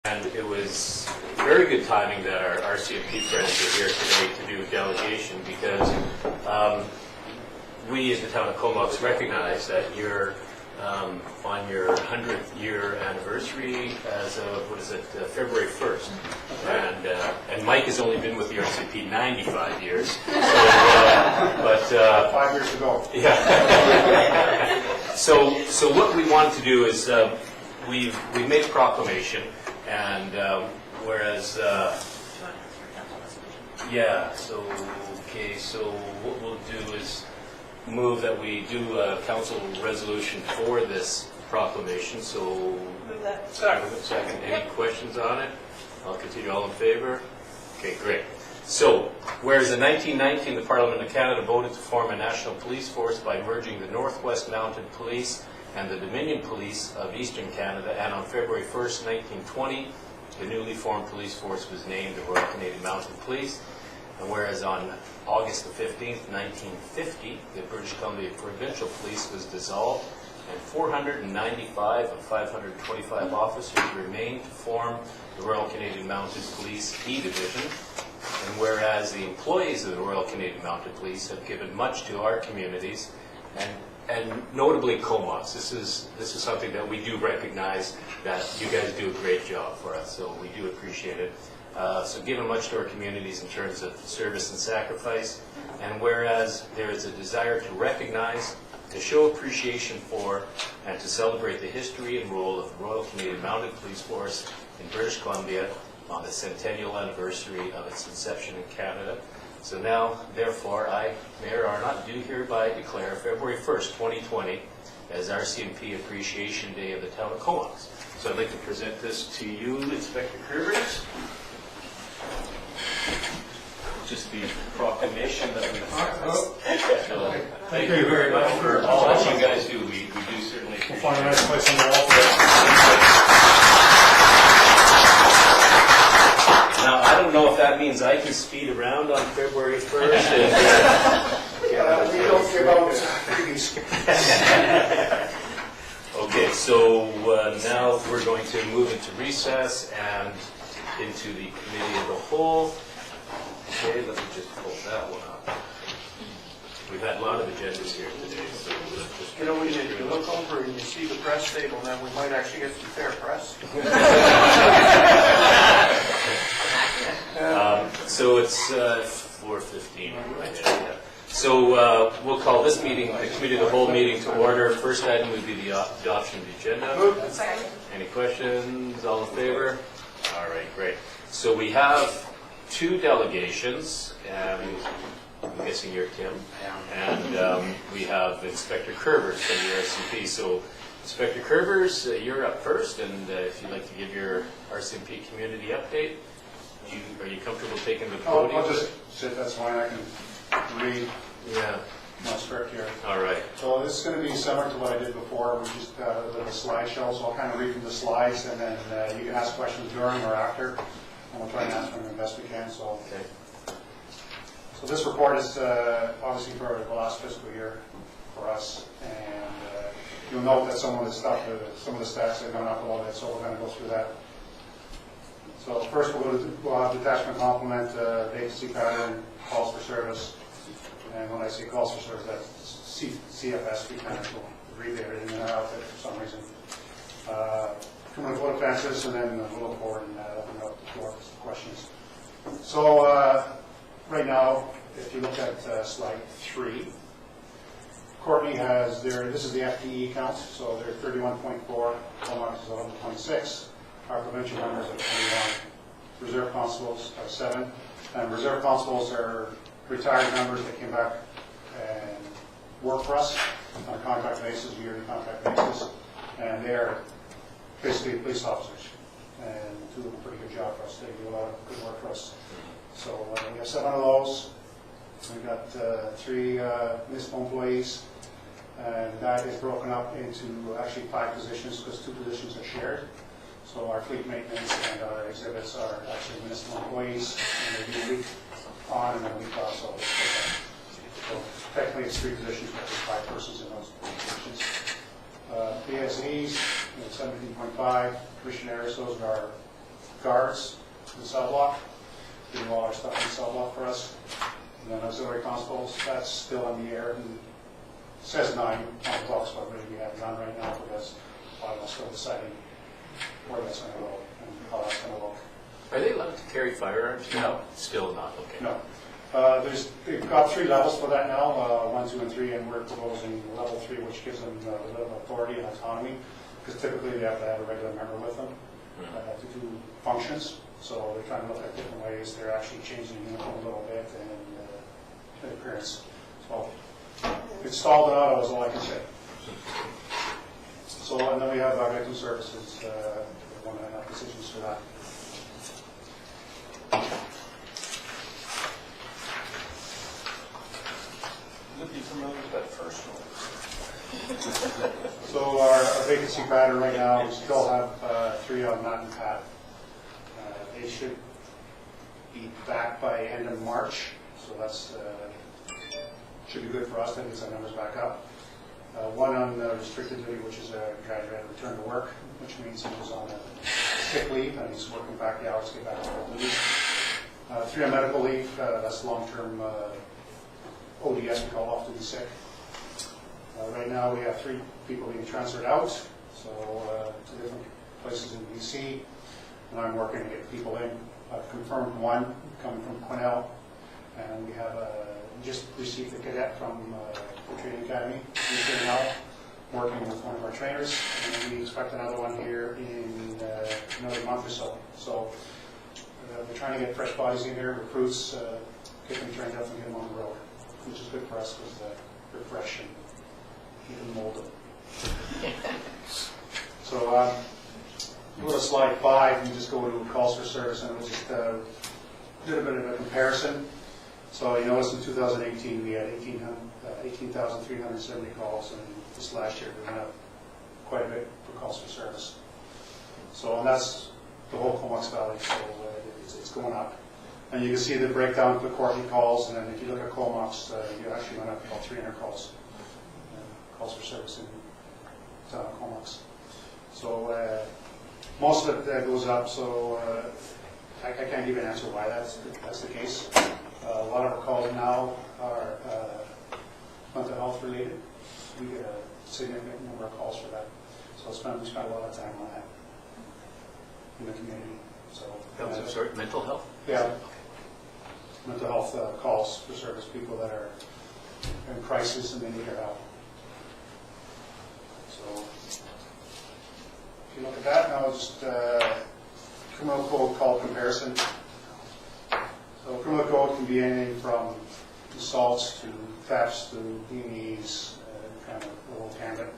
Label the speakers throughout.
Speaker 1: And it was very good timing that our RCMP friends are here today to do a delegation because we as the town of Comox recognize that you're on your 100th year anniversary as of, February 1st. And Mike has only been with the RCMP 95 years. So,
Speaker 2: 5 years ago.
Speaker 1: Yeah. So what we wanted to do is we've made a proclamation. And whereas, so what we'll do is move that we do a council resolution for this proclamation. So,
Speaker 3: Move that.
Speaker 1: Second. Any questions on it? I'll continue. All in favor? Okay, great. So, whereas in 1919 the Parliament of Canada voted to form a national police force by merging the Northwest Mounted Police and the Dominion Police of Eastern Canada, and on February 1st, 1920, the newly formed police force was named the Royal Canadian Mounted Police. And whereas on August the 15th, 1950, the British Columbia Provincial Police was dissolved, and 495 of 525 officers remained to form the Royal Canadian Mounted Police E Division. And whereas the employees of the Royal Canadian Mounted Police have given much to our communities, and notably Comox. This is something that we do recognize that you guys do a great job for us, so we do appreciate it. So given much to our communities in terms of service and sacrifice, and whereas there is a desire to recognize, to show appreciation for, and to celebrate the history and role of the Royal Canadian Mounted Police Force in British Columbia on the centennial anniversary of its inception in Canada. So now, therefore, I, Mayor Arnott, do hereby declare February 1st, 2020 as RCMP Appreciation Day of the town of Comox. So I'd like to present this to you, Inspector Curvers. Just the proclamation that we so, thank you very much for all that you guys do. We do certainly appreciate it.
Speaker 2: We'll find a nice place on the wall for that.
Speaker 1: Now, I don't know if that means I can speed around on February 1st.
Speaker 2: We don't give out freebies.
Speaker 1: Okay, so now we're going to move into recess and into the committee of the whole. Okay, let me just pull that one up. We've had a lot of agendas here today. So
Speaker 4: You know, when you look over and you see the press table, then we might actually get some fair press.
Speaker 1: So it's 4:15 right now. Yeah. So we'll call this meeting, the committee of the whole meeting, to order. First item would be the adoption of the agenda.
Speaker 3: Second.
Speaker 1: Any questions? All in favor? All right, great. So we have two delegations, and I'm guessing you're Tim. And we have Inspector Curvers from the RCMP. So Inspector Curvers, you're up first, and if you'd like to give your RCMP community update, are you comfortable taking the podium?
Speaker 2: I'll just sit, that's fine, I can read my script here.
Speaker 1: All right.
Speaker 2: So this is going to be similar to what I did before, which is a little slideshow, so I'll kind of read from the slides, and then you can ask questions during or after, and we'll try and answer them the best we can. So,
Speaker 1: Okay.
Speaker 2: So this report is obviously for the last fiscal year for us, and you'll note that some of the stats have gone up a little bit, so we're going to go through that. So first we'll have detachment complement, vacancy pattern, calls for service, and when I say calls for service, that's CFS, we kind of abbreviate it in our outfit for some reason. Criminal code offenses, and then we'll look forward and open up the floor for questions. So right now, if you look at slide 3, Courtney has this is the FTE count, so they're 31.4, Comox is 11.6. Our provincial members are 21. Reserve constables are 7. And reserve constables are retired members that came back and work for us on a contract basis, yearly contract basis. And they're basically police officers and do a pretty good job for us. They do a lot of good work for us. So we have 7 of those. We've got 3 municipal employees. And that is broken up into actually 5 positions because 2 positions are shared. So our fleet maintenance and our exhibits are actually municipal employees, and they do a week on and a week off. So technically it's 3 positions, but there's 5 persons in those positions. PSEs, 17.5, commissionaires, those are guards in the cell block, doing all our stuff in the cell block for us. And then auxiliary constables, that's still in the air. And it says 9 on the box, but really we have none right now because I'm still deciding where that's going to go and how that's going to look.
Speaker 1: Are they allowed to carry firearms?
Speaker 2: No.
Speaker 1: Still not, okay.
Speaker 2: No. They've got 3 levels for that now, 1, 2, and 3, and we're proposing level 3, which gives them a little authority and autonomy, because typically they have to have a regular member with them to do functions. So they're trying to look at different ways. They're actually changing the uniform a little bit and appearance. So it's stalled it out, is all I can say. So, and then we have our victim services, one of the positions for that.
Speaker 4: You'll be familiar with that first one.
Speaker 2: So our vacancy pattern right now, we still have 3 on Matt and Pat. They should be back by end of March, so that's should be good for us. That gets our numbers back up. 1 on restricted duty, which is a graduate return to work, which means he was on a sick leave and he's working back the hours to get back to full duty. 3 on medical leave, that's long-term ODS, we call off-duty sick. Right now we have 3 people being transferred out, so to different places in BC, and I'm working to get people in. I've confirmed 1 coming from Quesnel, and we have just received a cadet from the training academy. He's here now, working with one of our trainers, and we expect another one here in another month or so. So we're trying to get fresh bodies in here, recruits, get them trained up and get them on the road, which is good for us because they're fresh and you can mold them. So go to slide 5 and just go to calls for service, and we'll just did a bit of a comparison. So you notice in 2018 we had 18,370 calls, and this last year we went up quite a bit for calls for service. So, and that's the whole Comox Valley, so it's going up. And you can see the breakdown of the quarterly calls, and then if you look at Comox, you actually went up about 300 calls. Calls for service in Comox. So most of it goes up, so I can't give you an answer why that's the case. A lot of our calls now are mental health related. We get a significant number of calls for that. So we spend a lot of time on that in the community. So
Speaker 1: I'm sorry, mental health?
Speaker 2: Yeah. Mental health calls for service, people that are in crisis and they need our help. So if you look at that, now just criminal code call comparison. So criminal code can be anything from assaults to thefts to DMEs, kind of a little gambit.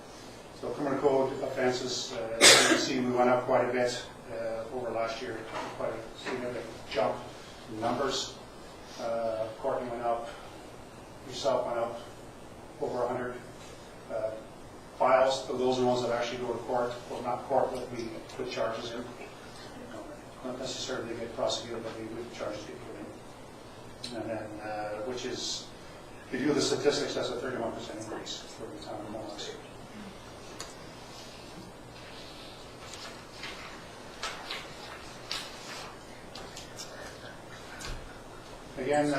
Speaker 2: So criminal code offenses, as you can see, we went up quite a bit over last year, quite a significant jump in numbers. Courtney went up, yourself went up over 100 files. So those are the ones that actually go to court, well not court, but we put charges in. Not necessarily get prosecuted, but we charges get put in. And then, which is, if you do the statistics, that's a 31% increase for the town of Comox. Again,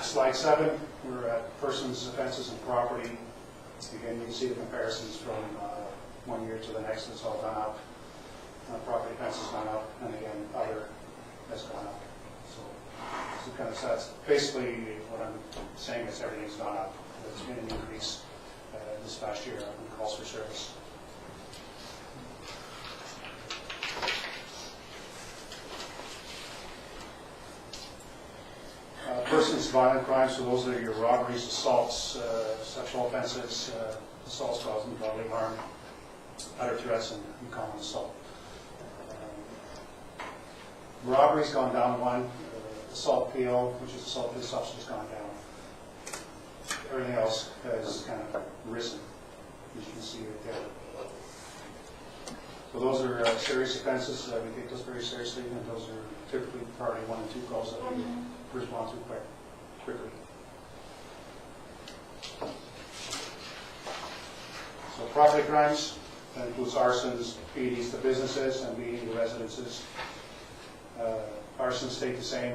Speaker 2: slide 7, we're at persons, offenses, and property. Again, you can see the comparisons from 1 year to the next. It's all gone up. Property offenses gone up, and again, other has gone up. So kind of that's basically what I'm saying is everything's gone up. There's been an increase this past year on calls for service. Persons, violent crimes, so those are your robberies, assaults, sexual offenses, assaults causing bodily harm, utter threats, and common assault. Robbery's gone down 1. Assault PO, which is assault police officers, gone down. Everything else has kind of risen, as you can see right there. So those are serious offenses. We take those very seriously, and those are typically priority 1 and 2 calls that we respond to quite quickly. So property crimes, that includes arsons, beatings to businesses, and beating to residences. Carson stayed the same.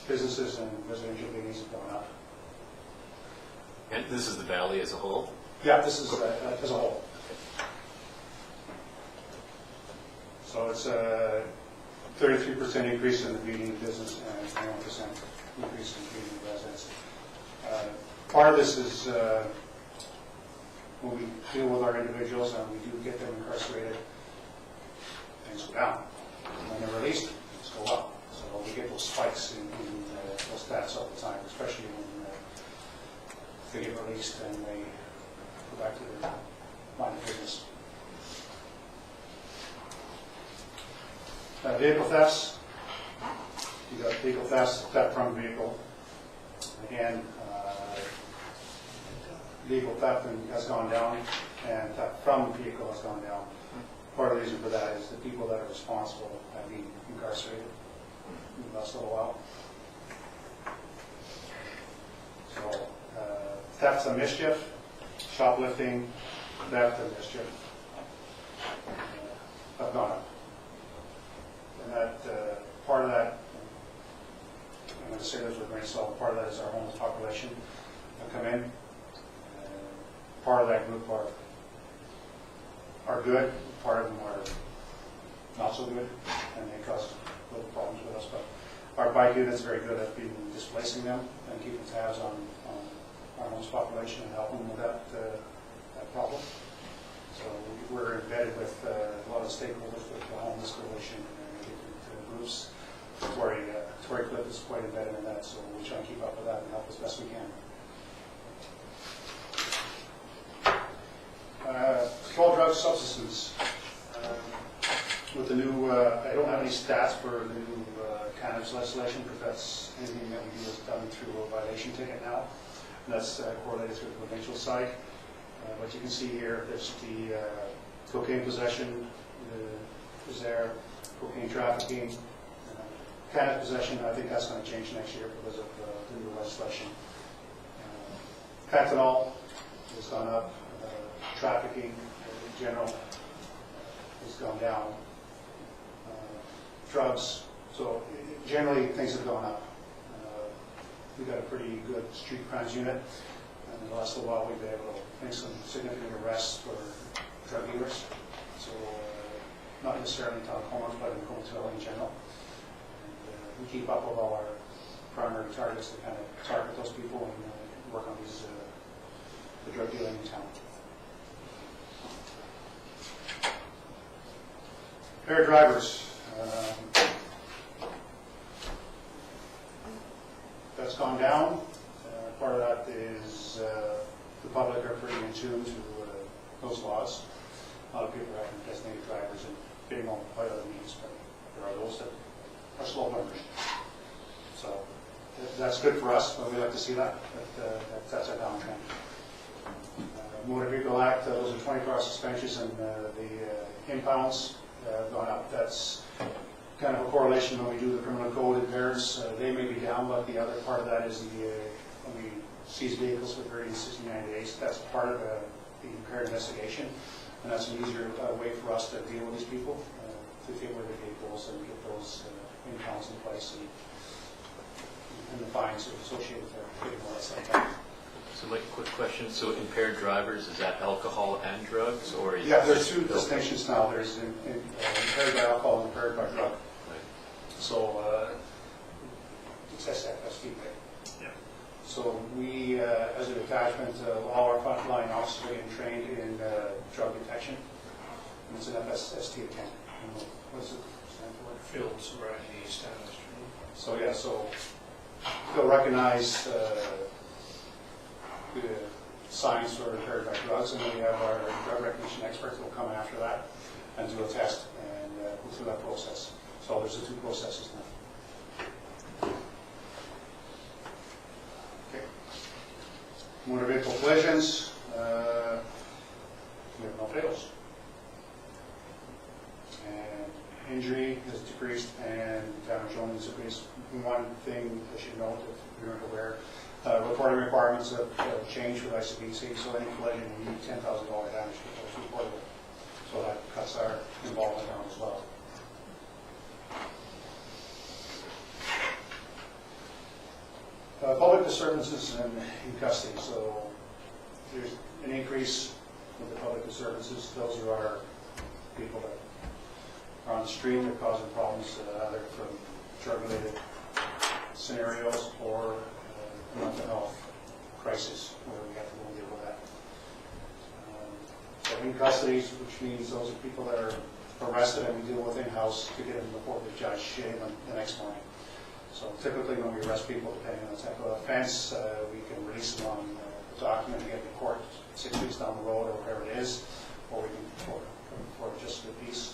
Speaker 2: Businesses and residential buildings have gone up.
Speaker 1: And this is the valley as a whole?
Speaker 2: Yeah, this is as a whole. So it's a 33% increase in the median business and 21% increase in median residents. Part of this is when we deal with our individuals and we do get them incarcerated, things go down. When they're released, things go up. So we get those spikes in those stats all the time, especially when they get released and they go back to their line of business. Vehicle thefts. You got vehicle thefts, theft from vehicle. Again, vehicle theft has gone down, and theft from vehicle has gone down. Part of the reason for that is the people that are responsible have been incarcerated in the last little while. So, theft and mischief, shoplifting, theft and mischief have gone up. And that, part of that, I'm going to say this with a grain of salt, part of that is our homeless population that come in. Part of that group are good, part of them are not so good, and they cause little problems with us. But our bike unit is very good at displacing them and keeping tabs on our homeless population and helping them with that problem. So we're embedded with a lot of stakeholders with the homeless coalition and different groups. Tory Cliff is quite embedded in that, so we try and keep up with that and help as best we can. Controlled drugs, substances. With the new, I don't have any stats for the new cannabis legislation, because that's anything that we do is done through a violation ticket now. And that's correlated to the provincial side. But you can see here, there's the cocaine possession is there, cocaine trafficking, cannabis possession. I think that's going to change next year because of the new legislation. Fentanyl has gone up. Trafficking in general has gone down. Drugs, so generally things have gone up. We've got a pretty good street crimes unit, and in the last little while we've been able to make some significant arrests for drug dealers. So not necessarily in Tacoma, but in Comatilla in general. And we keep up with all our primary targets to kind of target those people and work on these the drug dealing in town. Impaired drivers. That's gone down. Part of that is the public are pretty in tune to those laws. A lot of people are having designated drivers and getting on by other means, but there are those that are slow learners. So that's good for us, but we like to see that. That's our downtrend. Motor Vehicle Act, those are 24-hour suspensions, and the impounds have gone up. That's kind of a correlation when we do the criminal code. Impaireds, they may be down, but the other part of that is when we seize vehicles for 30 to 69 days, that's part of the impaired investigation, and that's an easier way for us to deal with these people, to take away the vehicles and get those impounds in place and the fines associated with getting all that stuff.
Speaker 1: So, like, quick question. So, impaired drivers, is that alcohol and drugs, or is
Speaker 2: Yeah, there's two distinctions now. There's impaired by alcohol and impaired by drug.
Speaker 1: Right.
Speaker 2: So, it's SFSD.
Speaker 1: Yeah.
Speaker 2: So we, as a detachment, all our frontline officers are getting trained in drug detection, and it's an FSST at 10. What does it stand for?
Speaker 4: Field sobriety status.
Speaker 2: So yeah, so they'll recognize the signs for impaired by drugs, and then we have our drug recognition experts who will come after that and do a test and go through that process. So there's the two processes now. Okay. Motor vehicle collisions, we have no fails. And injury has decreased and damage only has decreased. One thing I should note, if you weren't aware, reporting requirements have changed with ICBC, so any collision we need $10,000 damage to report it. So that cuts our involvement down as well. public disturbances in custody, so there's an increase with the public disturbances. Those who are people that are on the street, that are causing problems, either from drug-related scenarios or mental health crisis, where we have to go and deal with that. So in custody, which means those are people that are arrested and we deal with in-house to get them before the judge the next morning. So typically when we arrest people, depending on the type of offense, we can release them on the document and get in court 6 weeks down the road or whatever it is, or we can for just the peace.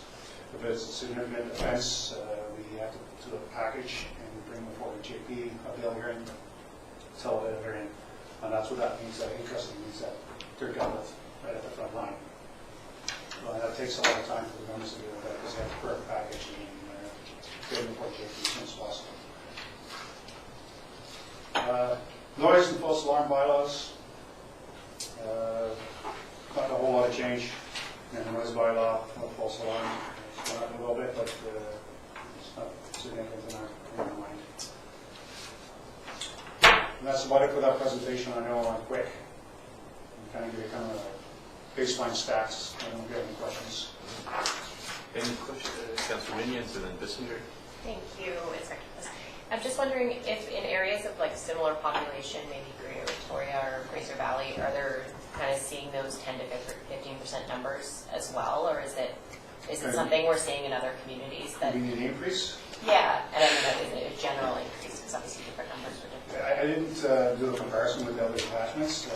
Speaker 2: If it's a significant offense, we have to do a package and bring them before the JP, a bail hearing, tell a hearing, and that's what that means. In custody means that they're dealt with right at the front line. Well, that takes a lot of time for the members to deal with that because they have to prepare a package and get them before JP as soon as possible. Noise and false alarm bylaws. Not a whole lot of change in the noise bylaw, false alarm. It's gone up a little bit, but it's not significant in our mind. And that's about it for that presentation. I know I'm quick. I'm kind of give you kind of a baseline stats. I don't know if you have any questions.
Speaker 1: Any questions? Councillor Minions and then Bissinger.
Speaker 3: Thank you, Inspector. I'm just wondering if in areas of like similar population, maybe Greater Victoria or Fraser Valley, are there kind of seeing those 10 to 15% numbers as well, or is it something we're seing in other communities that?
Speaker 2: Do you need an increase?
Speaker 3: Yeah, and I mean that is a general increase because obviously different numbers are different.
Speaker 2: I didn't do a comparison with the other attachments.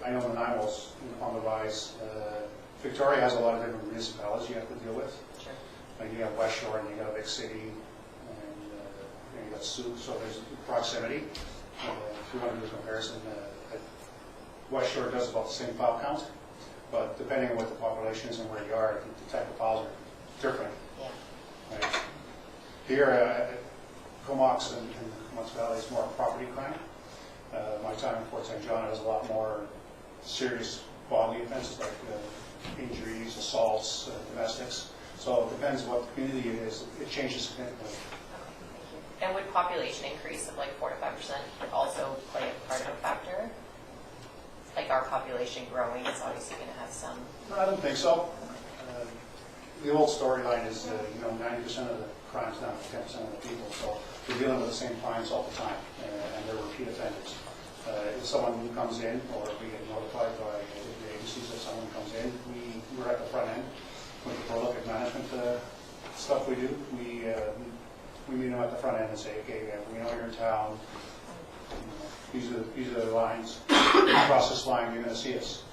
Speaker 2: I know Nanaimo's on the rise. Victoria has a lot of different municipalities you have to deal with.
Speaker 3: Sure.
Speaker 2: Like you got West Shore and you got a big city, and you got Sioux, so there's proximity. If you want to do a comparison, West Shore does about the same file count, but depending on what the population is and where you are, the type of files are different.
Speaker 3: Yeah.
Speaker 2: Right. Here, Comox and Comox Valley is more property crime. My time in Fort St. John has a lot more serious bodily offenses like injuries, assaults, domestics. So it depends what the community it is. It changes significantly.
Speaker 3: And would population increase of like 4 to 5% also play a part of a factor? Like our population growing is obviously going to have some.
Speaker 2: No, I don't think so. The old storyline is 90% of the crimes down to 10% of the people. So we're dealing with the same clients all the time, and they're repeat offenders. If someone who comes in, or if we get notified by the agencies that someone comes in, we're at the front end with the prolific management stuff we do. We meet them at the front end and say, okay, we know you're in town. These are the lines. Across this line, you're going to see us.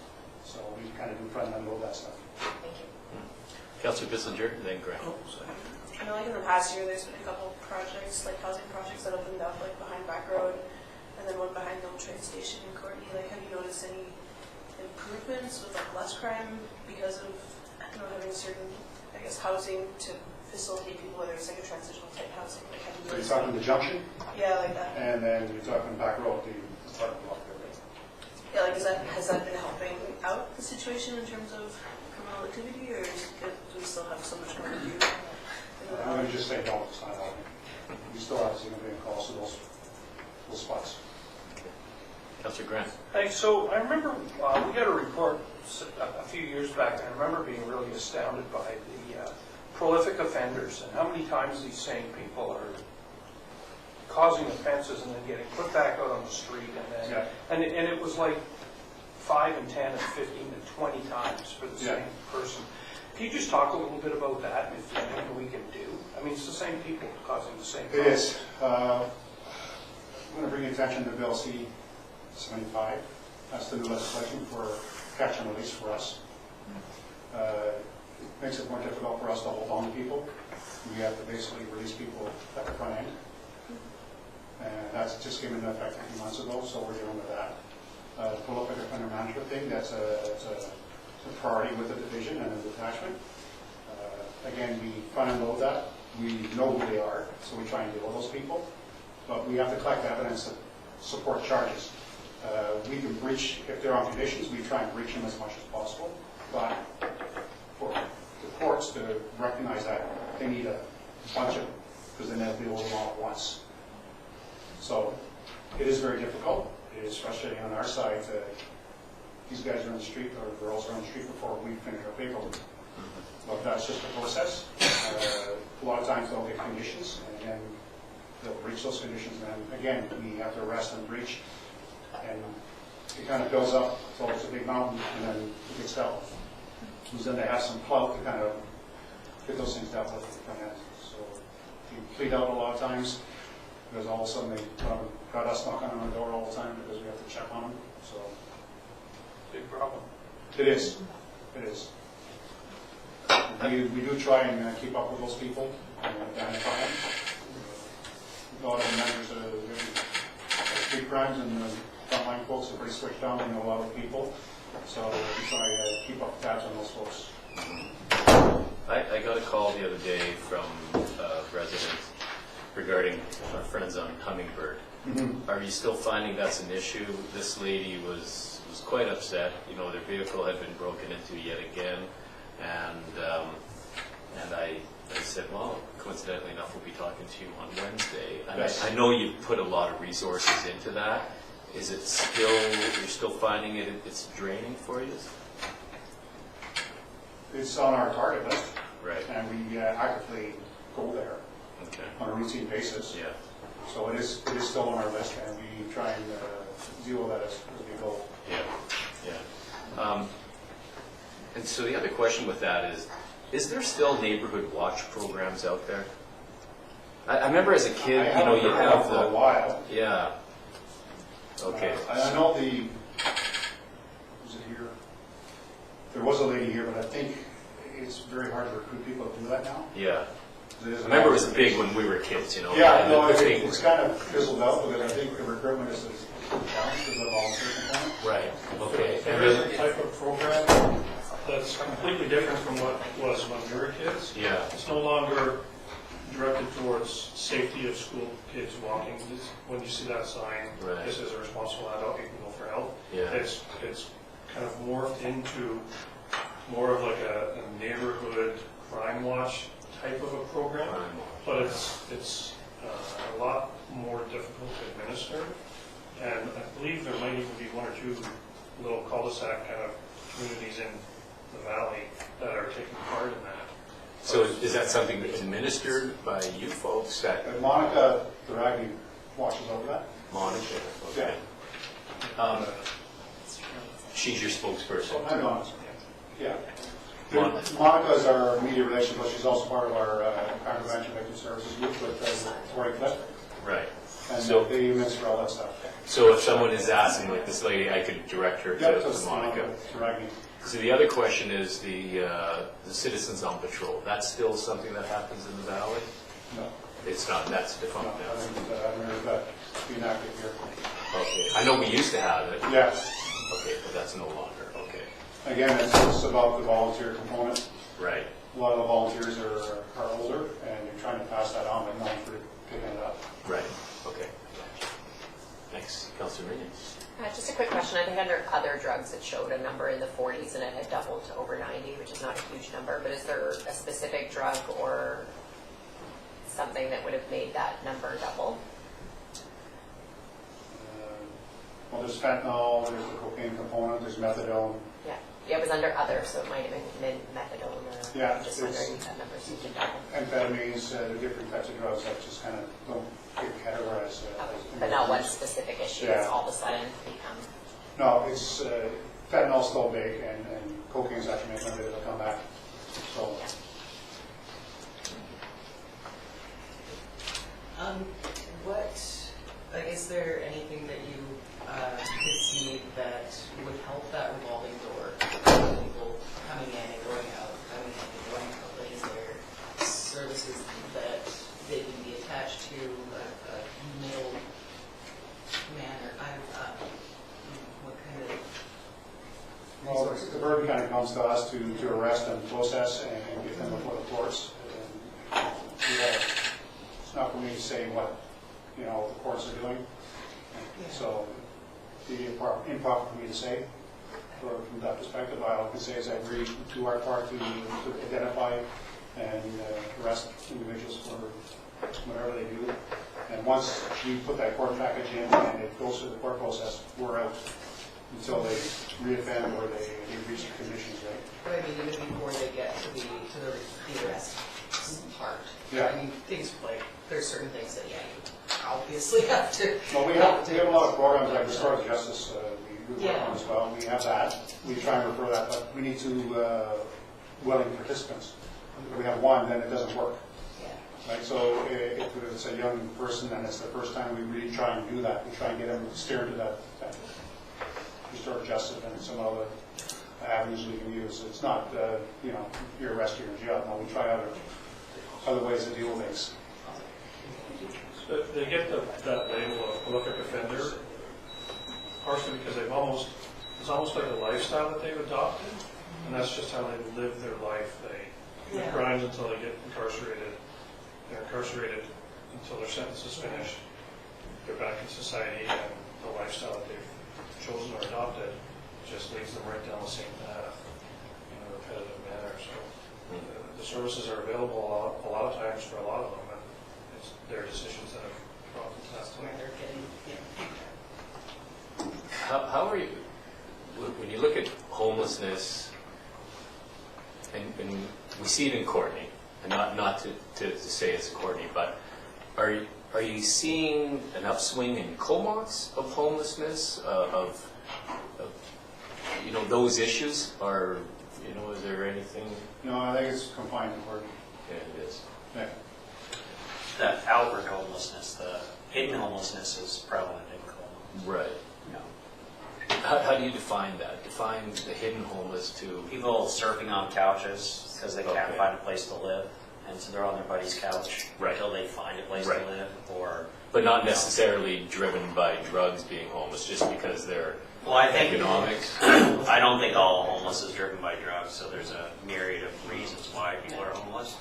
Speaker 2: So we kind of do front end load that stuff.
Speaker 3: Thank you.
Speaker 1: Councillor Bissinger and then Grant.
Speaker 5: I know like in the past year there's been a couple projects, like housing projects that opened up like behind Back Road and then one behind the old train station in Courtney. Like have you noticed any improvements with like less crime because of having certain, I guess, housing to facilitate people, whether it's like a transitional type housing? Like have you
Speaker 2: So you're
Speaker 5: noticed
Speaker 2: talking the junction,
Speaker 5: yeah, like that.
Speaker 2: and then you're talking Back Road, the apartment block there, right?
Speaker 5: Yeah, like has that been helping out the situation in terms of criminal activity, or do we still have so much more to do?
Speaker 2: I'm going to just say no, it's not helping. We still have significant calls to those spots.
Speaker 1: Councillor Grant.
Speaker 4: Thanks. So I remember we got a report a few years back, and I remember being really astounded by the prolific offenders and how many times these same people are causing offenses and then getting put back out on the street, and then and it was like 5 and 10 and 15 and 20 times for the same person. Can you just talk a little bit about that, if there's anything we can do? I mean, it's the same people causing the same problem.
Speaker 2: It is. I'm going to bring your attention to Bill C-75. That's the new legislation for catch and release for us. It makes it more difficult for us to hold on to people. We have to basically release people at the front end. And that's just came into effect a few months ago, so we're dealing with that. The prolific offender management thing, that's a priority with the division and the detachment. Again, we front end load that. We know who they are, so we try and deal with those people. But we have to collect evidence to support charges. We can breach, if they're on conditions, we try and breach them as much as possible. But for the courts to recognize that, they need a bunch of them, because they never deal with them all at once. So It is very difficult. It is frustrating on our side. These guys are on the street, or girls are on the street before we finish our paperwork. But that's just the process. A lot of times they'll get conditions, and then they'll breach those conditions, and then again, we have to arrest and breach. And it kind of builds up until it's a big mountain, and then it gets dealt with. Because then they have some clout to kind of get those things dealt with. So we plead out a lot of times, because all of a sudden they got us knocking on the door all the time because we have to check on them. So
Speaker 4: Big problem.
Speaker 2: it is. It is. We do try and keep up with those people and identify them. A lot of the members of street crimes and the frontline folks are pretty switched on. They know a lot of people. So we try to keep up tabs on those folks.
Speaker 1: I got a call the other day from a resident regarding our friends on Hummingbird. Are you still finding that's an issue? This lady was quite upset. You know, their vehicle had been broken into yet again, and I said, well, coincidentally enough, we'll be talking to you on Wednesday. And
Speaker 2: Yes.
Speaker 1: I know you've put a lot of resources into that. Is it still, you're still finding it's draining for you?
Speaker 2: It's on our target list,
Speaker 1: Right.
Speaker 2: and we actively go there
Speaker 1: Okay.
Speaker 2: on a routine basis.
Speaker 1: Yeah.
Speaker 2: So it is still on our list, and we try and deal with that as we go.
Speaker 1: Yeah, yeah. And so the other question with that is there still neighborhood watch programs out there? I remember as a kid,
Speaker 2: I
Speaker 1: you know,
Speaker 2: haven't
Speaker 1: you
Speaker 2: heard
Speaker 1: have
Speaker 2: of it for a
Speaker 1: the,
Speaker 2: while.
Speaker 1: yeah. Okay.
Speaker 2: I know was it here? There was a lady here, but I think it's very hard to recruit people to do that now.
Speaker 1: Yeah.
Speaker 2: It is
Speaker 1: I remember it was big when we were kids, you know.
Speaker 2: Yeah, no,
Speaker 1: the big-
Speaker 2: it's kind of fizzled out because I think the recruitment is a challenge to the volunteer component.
Speaker 1: Right, okay.
Speaker 6: There is a type of program that's completely different from what it was when we were kids.
Speaker 1: Yeah,
Speaker 6: It's no longer directed towards safety of school kids walking. When you see that sign,
Speaker 1: Right.
Speaker 6: this is a responsible adult, you can go for help.
Speaker 1: yeah.
Speaker 6: It's kind of morphed into more of like a neighborhood crime watch type of a program, but it's a lot more difficult to administer. And I believe there might even be one or two little cul-de-sac kind of communities in the valley that are taking part in that.
Speaker 1: So is that something that's administered by you folks? That
Speaker 2: Monica Duragni watches over that.
Speaker 1: Monica? Okay. She's your spokesperson?
Speaker 2: I'm honest. Yeah.
Speaker 1: Mon-
Speaker 2: Monica is our media relations, but she's also part of our crime prevention victim services group with Tori Cliff.
Speaker 1: Right.
Speaker 2: And
Speaker 1: So-
Speaker 2: they administer all that stuff.
Speaker 1: So if someone is asking, like this lady, I could direct her
Speaker 2: Yep,
Speaker 1: to
Speaker 2: so
Speaker 1: Monica.
Speaker 2: Duragni.
Speaker 1: So the other question is the citizens on patrol. That's still something that happens in the valley?
Speaker 2: No,
Speaker 1: It's not, that's
Speaker 2: no,
Speaker 1: defunct
Speaker 2: I
Speaker 1: now.
Speaker 2: haven't heard that being active here.
Speaker 1: Okay, I know we used to have it.
Speaker 2: Yes.
Speaker 1: Okay, but that's no longer, okay.
Speaker 2: Again, it's about the volunteer component.
Speaker 1: Right,
Speaker 2: A lot of the volunteers are older, and they're trying to pass that on, but no one's really picking it up.
Speaker 1: right, okay. Thanks, Councilor Minion.
Speaker 3: Just a quick question. I think under other drugs, it showed a number in the 40s and it had doubled to over 90, which is not a huge number. But is there a specific drug or something that would have made that number double?
Speaker 2: Well, there's fentanyl, there's the cocaine component, there's methadone.
Speaker 3: Yeah, it was under other, so it might have been methadone or
Speaker 2: Yeah,
Speaker 3: I'm just
Speaker 2: it's-
Speaker 3: wondering if that number seemed to double.
Speaker 2: Amphetamines, there are different types of drugs that just kind of don't get categorized.
Speaker 3: But not one specific issue
Speaker 2: Yeah.
Speaker 3: has all of a sudden become.
Speaker 2: No, it's fentanyl's still big, and cocaine's actually making a bit of a comeback. So,
Speaker 7: Like, is there anything that you could see that would help that revolving door? People coming in and going out, coming in and going out. Like, is there services that they can be attached to, a middle man or what kind of?
Speaker 2: well, the burden kind of comes to us to arrest and process and get them before the courts. And, it's not for me to say what, the courts are doing. So it'd be improper for me to say from that perspective. All I can say is that we do our part to identify and arrest individuals for whatever they do. And once we put that court package in and it goes through the court process, we're out until they reoffend or they reach the conditions, right?
Speaker 7: But I mean, even before they get to the arrest part.
Speaker 2: Yeah.
Speaker 7: I mean, things like, there's certain things that, yeah, you obviously have to.
Speaker 2: Well, we have a lot of programs like Restorative Justice, we work
Speaker 7: Yeah.
Speaker 2: on as well. We have that. We try and refer that, but we need to willing participants. If we have one, then it doesn't work.
Speaker 7: Yeah.
Speaker 2: Right, so if it's a young person and it's the first time, we really try and do that. We try and get them to steer into that restorative justice and some other avenues we can use. It's not, you're arrested, you're in jail. No, we try other ways to deal with things.
Speaker 6: They get that label of prolific offender partially because it's almost like a lifestyle that they've adopted, and that's just how they live their life. They commit crimes until they get incarcerated. They're incarcerated until their sentence is finished. They're back in society, and the lifestyle that they've chosen or adopted just leads them right down the same path in a repetitive manner. So the services are available a lot of times for a lot of them, and it's their decisions that have brought them to that point.
Speaker 7: They're getting,
Speaker 1: How are you, when you look at homelessness, and we see it in Courtenay, and not to say it's Courtenay, but are you seeing an upswing in Comox of homelessness, of those issues, or is there anything?
Speaker 2: No, I think it's confined to court.
Speaker 1: Yeah, it is.
Speaker 2: Yeah.
Speaker 8: The outward homelessness, the hidden homelessness is prevalent in Comox.
Speaker 1: Right.
Speaker 8: Yeah.
Speaker 1: How do you define that? Define the hidden homeless to...
Speaker 8: People surfing on couches because they can't
Speaker 1: Okay.
Speaker 8: find a place to live, and so they're on their buddy's couch
Speaker 1: Right.
Speaker 8: until they find a place
Speaker 1: Right.
Speaker 8: to live, or...
Speaker 1: But not necessarily driven by drugs being homeless, just because they're
Speaker 8: Well, I think...
Speaker 1: economics.
Speaker 8: I don't think all homeless is driven by drugs, so there's a myriad of reasons why people are homeless.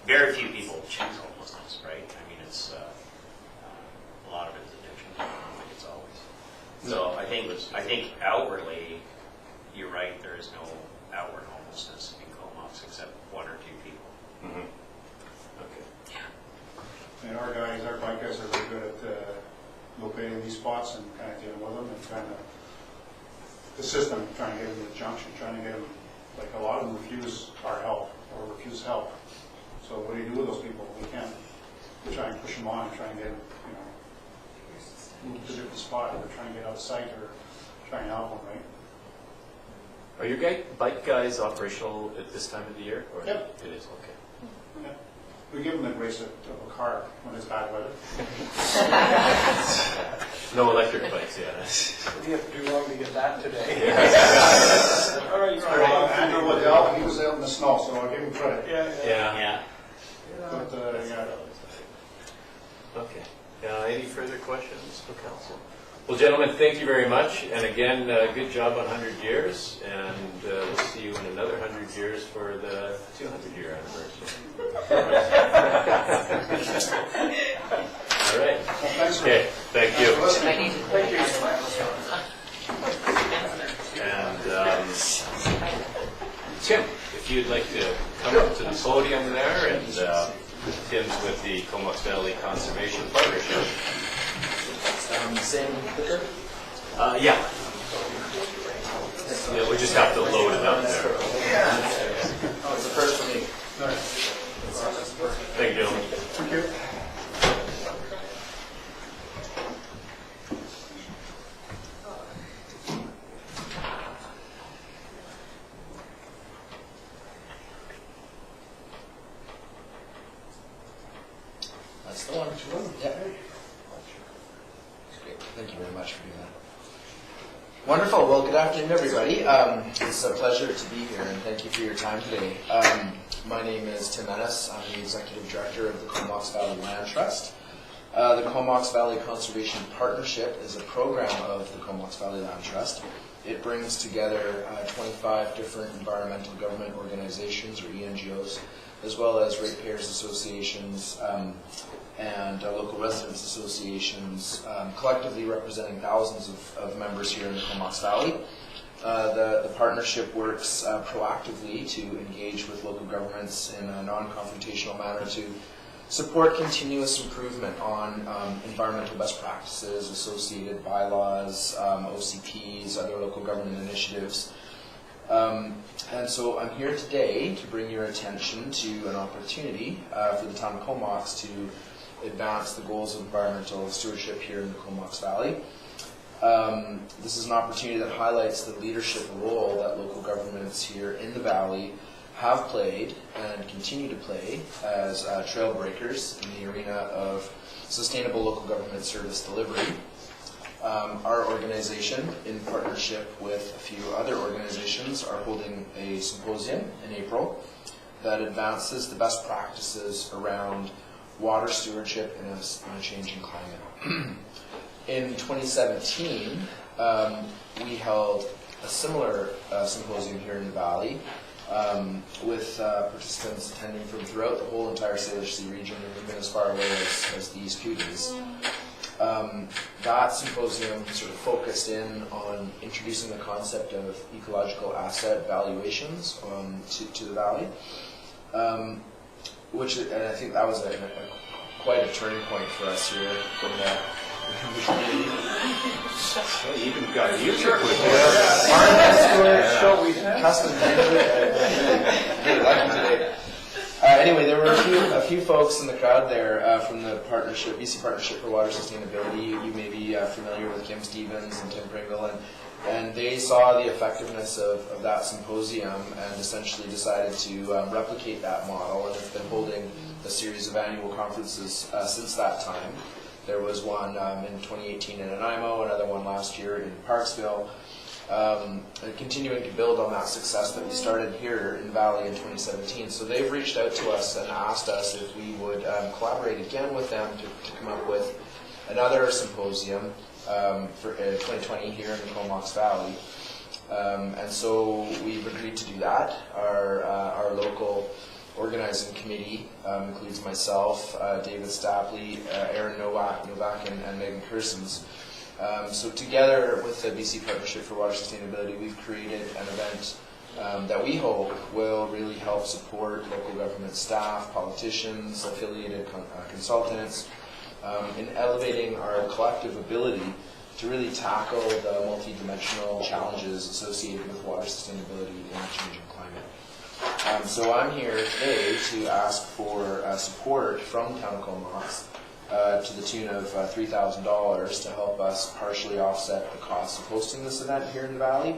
Speaker 8: Very few people choose homelessness, right? I mean, it's a lot of it is addiction. I don't think it's always. So I think outwardly, you're right. There is no outward homelessness in Comox except one or two people.
Speaker 1: Mm-hmm. Okay.
Speaker 2: And our bike guys are very good at locating these spots and kind of dealing with them and trying to assist them, trying to get them to the junction, trying to get them, like a lot of them refuse our help or refuse help. So what do you do with those people? We can't try and push them on and try and get them, move to a different spot or try and get out of sight or try and help them, right?
Speaker 1: Are your bike guys operational at this time of the year? Or
Speaker 2: Yep.
Speaker 1: It is, okay.
Speaker 2: Yeah. We give them the grace of a car when it's bad weather.
Speaker 1: No electric bikes yet.
Speaker 4: What do you have to do wrong to get that today? All right,
Speaker 2: Andrew Waddell, he was out in the snow, so I'll give him credit.
Speaker 1: Yeah.
Speaker 8: Yeah.
Speaker 2: But, yeah.
Speaker 1: Okay. Any further questions for council? Well, gentlemen, thank you very much. And again, good job on 100 years. And we'll see you in another 100 years for the 200-year anniversary. All right.
Speaker 2: Well, thanks for
Speaker 1: Okay, thank you.
Speaker 2: listening.
Speaker 4: Thank you.
Speaker 1: And Tim, if you'd like to come up to the podium there, and Tim's with the Comox Valley Conservation Partnership.
Speaker 9: Same clicker?
Speaker 1: Yeah. Yeah, we just have to load it up there.
Speaker 9: Oh, it's a first for me.
Speaker 1: Thank you, gentlemen.
Speaker 2: Thank you.
Speaker 9: That's the one. Yeah. Great. Thank you very much for doing that. Wonderful. Well, good afternoon, everybody. It's a pleasure to be here, and thank you for your time today. My name is Tim Ennis. I'm the Executive Director of the Comox Valley Land Trust. The Comox Valley Conservation Partnership is a program of the Comox Valley Land Trust. It brings together 25 different environmental government organizations, or ENGOs, as well as ratepayers associations and local residents associations, collectively representing thousands of members here in the Comox Valley. The partnership works proactively to engage with local governments in a non-confrontational manner to support continuous improvement on environmental best practices, associated bylaws, OCPs, other local government initiatives. And so I'm here today to bring your attention to an opportunity for the town of Comox to advance the goals of environmental stewardship here in the Comox Valley. This is an opportunity that highlights the leadership role that local governments here in the Valley have played and continue to play as trailbreakers in the arena of sustainable local government service delivery. Our organization, in partnership with a few other organizations, are holding a symposium in April that advances the best practices around water stewardship in a changing climate. In 2017, we held a similar symposium here in the Valley with participants attending from throughout the whole entire Salish Sea region and even as far away as the East Kootenays. That symposium sort of focused in on introducing the concept of ecological asset valuations to the Valley, which and I think that was quite a turning point for us here from the community.
Speaker 1: You even got music with
Speaker 4: So we have.
Speaker 9: Custom really lucky today. Anyway, there were a few folks in the crowd there from the partnership, BC Partnership for Water Sustainability. You may be familiar with Kim Stevens and Tim Pringle, and they saw the effectiveness of that symposium and essentially decided to replicate that model, and have been holding a series of annual conferences since that time. There was one in 2018 in Nanaimo, another one last year in Parksville, continuing to build on that success that we started here in Valley in 2017. So they've reached out to us and asked us if we would collaborate again with them to come up with another symposium for 2020 here in the Comox Valley. And so we've agreed to do that. Our local organizing committee includes myself, David Stapley, Aaron Novak and Megan Kersons. So together with the BC Partnership for Water Sustainability, we've created an event that we hope will really help support local government staff, politicians, affiliated consultants, in elevating our collective ability to really tackle the multidimensional challenges associated with water sustainability in a changing climate. So I'm here today to ask for support from the town of Comox to the tune of $3,000 to help us partially offset the cost of hosting this event here in the Valley.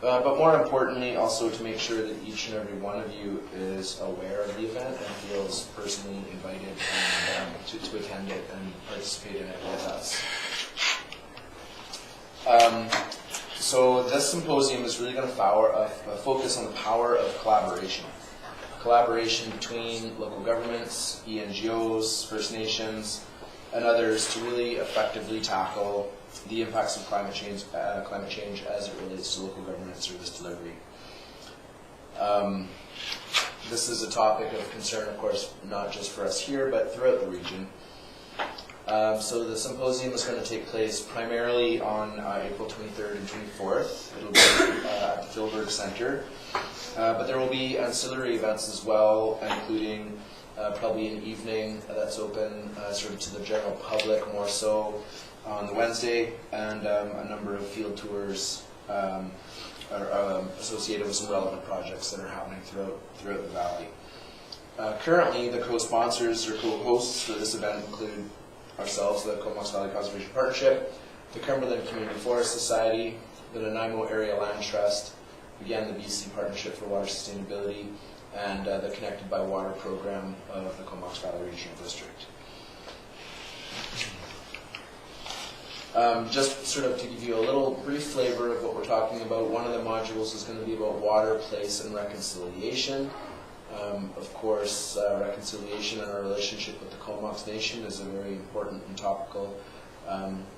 Speaker 9: But more importantly, also to make sure that each and every one of you is aware of the event and feels personally invited to attend it and participate in it with us. So this symposium is really going to focus on the power of collaboration. Collaboration between local governments, ENGOs, First Nations, and others to really effectively tackle the impacts of climate change as it relates to local government service delivery. This is a topic of concern, of course, not just for us here, but throughout the region. So the symposium is going to take place primarily on April 23rd and 24th. It'll be at the Philberg Center. But there will be ancillary events as well, including probably an evening that's open sort of to the general public more so on the Wednesday, and a number of field tours are associated with some relevant projects that are happening throughout the Valley. Currently, the co-sponsors or co-hosts for this event include ourselves, the Comox Valley Conservation Partnership, the Cumberland Community Forest Society, the Nanaimo Area Land Trust, again the BC Partnership for Water Sustainability, and the Connected by Water program of the Comox Valley Regional District. Just sort of to give you a little brief flavor of what we're talking about, one of the modules is going to be about water, place, and reconciliation. Of course, reconciliation and our relationship with the Comox Nation is a very important and topical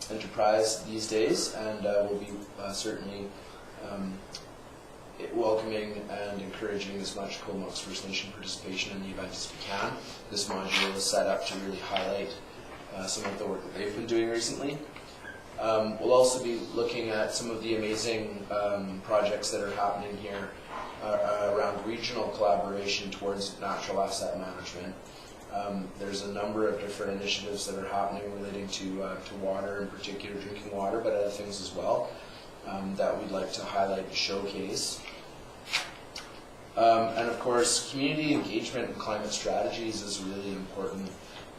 Speaker 9: enterprise these days, and we'll be certainly welcoming and encouraging as much Comox First Nation participation in the event as we can. This module is set up to really highlight some of the work that they've been doing recently. We'll also be looking at some of the amazing projects that are happening here around regional collaboration towards natural asset management. There's a number of different initiatives that are happening relating to water, in particular drinking water, but other things as well that we'd like to highlight and showcase. And of course, community engagement and climate strategies is a really important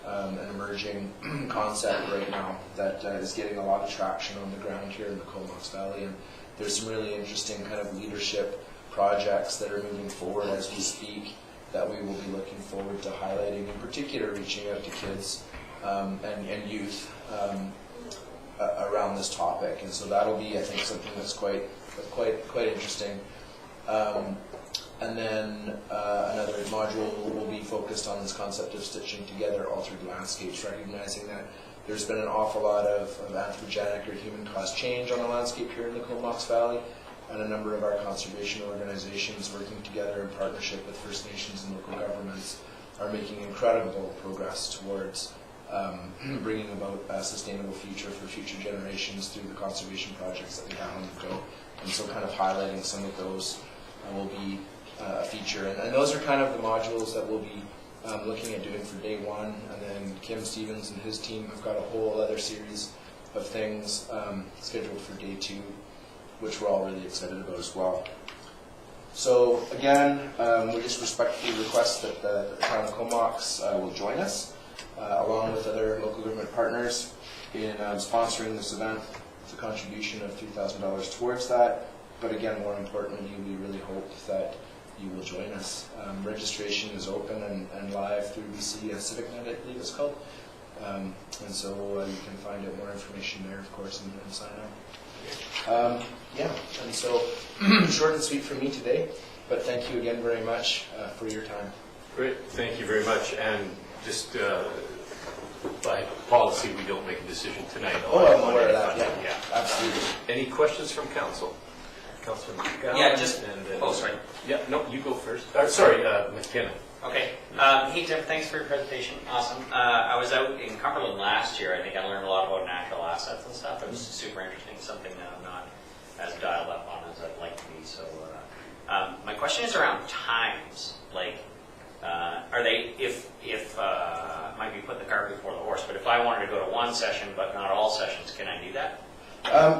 Speaker 9: and emerging concept right now that is getting a lot of traction on the ground here in the Comox Valley. And there's some really interesting kind of leadership projects that are moving forward as we speak that we will be looking forward to highlighting, in particular reaching out to kids and youth around this topic. And so that'll be, I think, something that's quite interesting. And then another module will be focused on this concept of stitching together altered landscapes, recognizing that there's been an awful lot of anthropogenic or human-caused change on the landscape here in the Comox Valley, and a number of our conservation organizations working together in partnership with First Nations and local governments are making incredible progress towards bringing about a sustainable future for future generations through the conservation projects that we have on the go. And so kind of highlighting some of those will be a feature. And those are kind of the modules that we'll be looking at doing for day one. And then Kim Stevens and his team have got a whole other series of things scheduled for day two, which we're all really excited about as well. So again, we just respectfully request that the town of Comox will join us, along with other local government partners, in sponsoring this event with a contribution of $3,000 towards that. But again, more importantly, we really hope that you will join us. Registration is open and live through BC CivicNet, I believe it's called. And so you can find out more information there, of course, and sign up. Yeah, and so short and sweet for me today, but thank you again very much for your time.
Speaker 1: Great, thank you very much. And just by policy, we don't make a decision tonight.
Speaker 9: Oh, I'm aware of that,
Speaker 1: yeah.
Speaker 9: Absolutely.
Speaker 1: Any questions from council? Councilor McGowan?
Speaker 8: Yeah, just,
Speaker 1: and
Speaker 8: sorry.
Speaker 1: Yeah, no, you go first. Sorry, McKenna.
Speaker 8: Okay. Hey, Tim, thanks for your presentation. Awesome. I was out in Cumberland last year. I think I learned a lot about natural assets and stuff. It was super interesting, something that I'm not as dialed up on as I'd like to be. So my question is around times. Like, are they, if might be putting the cart before the horse, but if I wanted to go to one session but not all sessions, can I do that?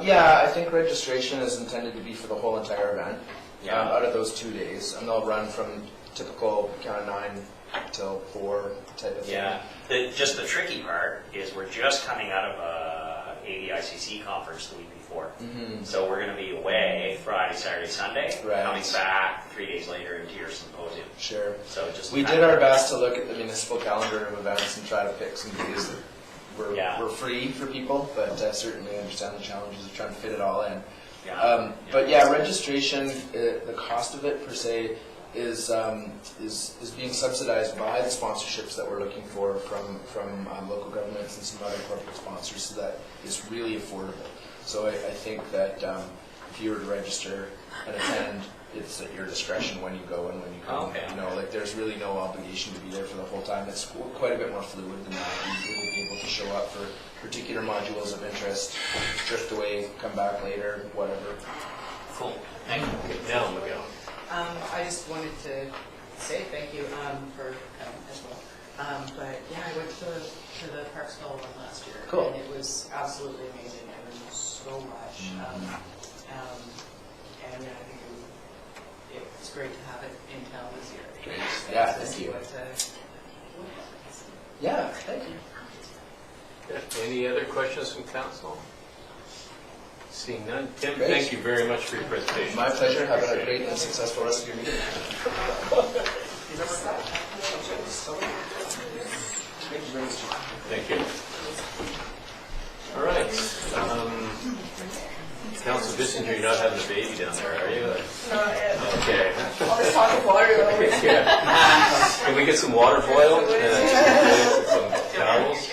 Speaker 9: Yeah, I think registration is intended to be for the whole entire event, out of those 2 days, and they'll run from typical kind of 9 till 4 type of thing.
Speaker 8: Yeah, just the tricky part is we're just coming out of a ADICC conference the week before.
Speaker 9: Mm-hmm.
Speaker 8: So we're going to be away Friday, Saturday, Sunday,
Speaker 9: Right.
Speaker 8: coming back 3 days later into your symposium.
Speaker 9: Sure.
Speaker 8: So just
Speaker 9: We did our best to look at the municipal calendar of events and try to pick some days that were free for people, but certainly understand the challenges of trying to fit it all in. But yeah, registration, the cost of it per se is being subsidized by the sponsorships that we're looking for from local governments and some other corporate sponsors, so that it's really affordable. So I think that if you were to register and attend, it's at your discretion when you go and when you come.
Speaker 8: Okay.
Speaker 9: You know, like there's really no obligation to be there for the whole time. It's quite a bit more fluid than that. You will be able to show up for particular modules of interest, drift away, come back later, whatever.
Speaker 8: Cool. Thank you.
Speaker 1: Now, McGowan.
Speaker 7: I just wanted to say thank you for coming as well. But yeah, I went to the Parksville one last year.
Speaker 9: Cool.
Speaker 7: And it was absolutely amazing. I learned so much. And I think it's great to have it in town this year.
Speaker 9: Great. Yeah,
Speaker 7: To
Speaker 9: thank
Speaker 7: see
Speaker 9: you.
Speaker 7: what
Speaker 9: Yeah, thank you.
Speaker 1: Any other questions from council? Seeing none. Tim,
Speaker 9: Great.
Speaker 1: thank you very much for your presentation.
Speaker 9: My pleasure. Have a great and successful rest of your meeting.
Speaker 1: Thank you. All right. Councilor Bissinger, you're not having a baby down there, are you?
Speaker 5: Not yet.
Speaker 1: Okay.
Speaker 5: All this talk of water though.
Speaker 1: Yeah. Can we get some water boiled? And some towels?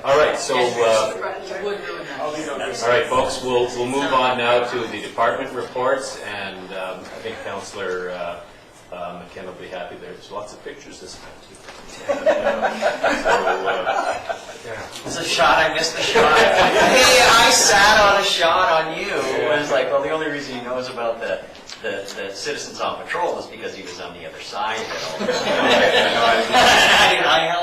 Speaker 1: All right, so,
Speaker 7: it would ruin that.
Speaker 1: all right, folks, we'll move on now to the department reports, and I think Councillor McKenna will be happy. There's lots of pictures this time, too.
Speaker 8: It's a shot. I missed the shot. Hey, I sat on a shot on you. It was like, well, the only reason he knows about the the citizens on patrol was because he was on the other side of it all.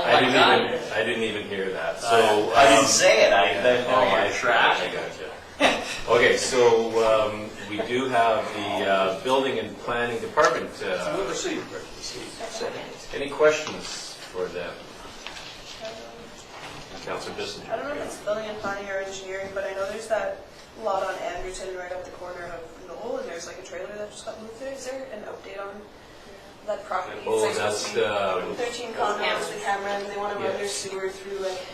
Speaker 1: I didn't even hear that. So
Speaker 8: I didn't say it, I
Speaker 1: trash. I gotcha. Okay, so we do have the Building and Planning Department.
Speaker 4: Move receive.
Speaker 1: Any questions for them? Councilor Bissinger.
Speaker 5: I don't know if it's building and planning or engineering, but I know there's that lot on Anderton right up the corner of Knoll, and there's like a trailer that just got moved there. Is there an update on that property?
Speaker 1: Oh,
Speaker 5: It's like
Speaker 1: that's
Speaker 5: supposed to be
Speaker 1: the
Speaker 5: 13 condos, the Cameron, they want to run their
Speaker 1: Yes.
Speaker 5: sewer through like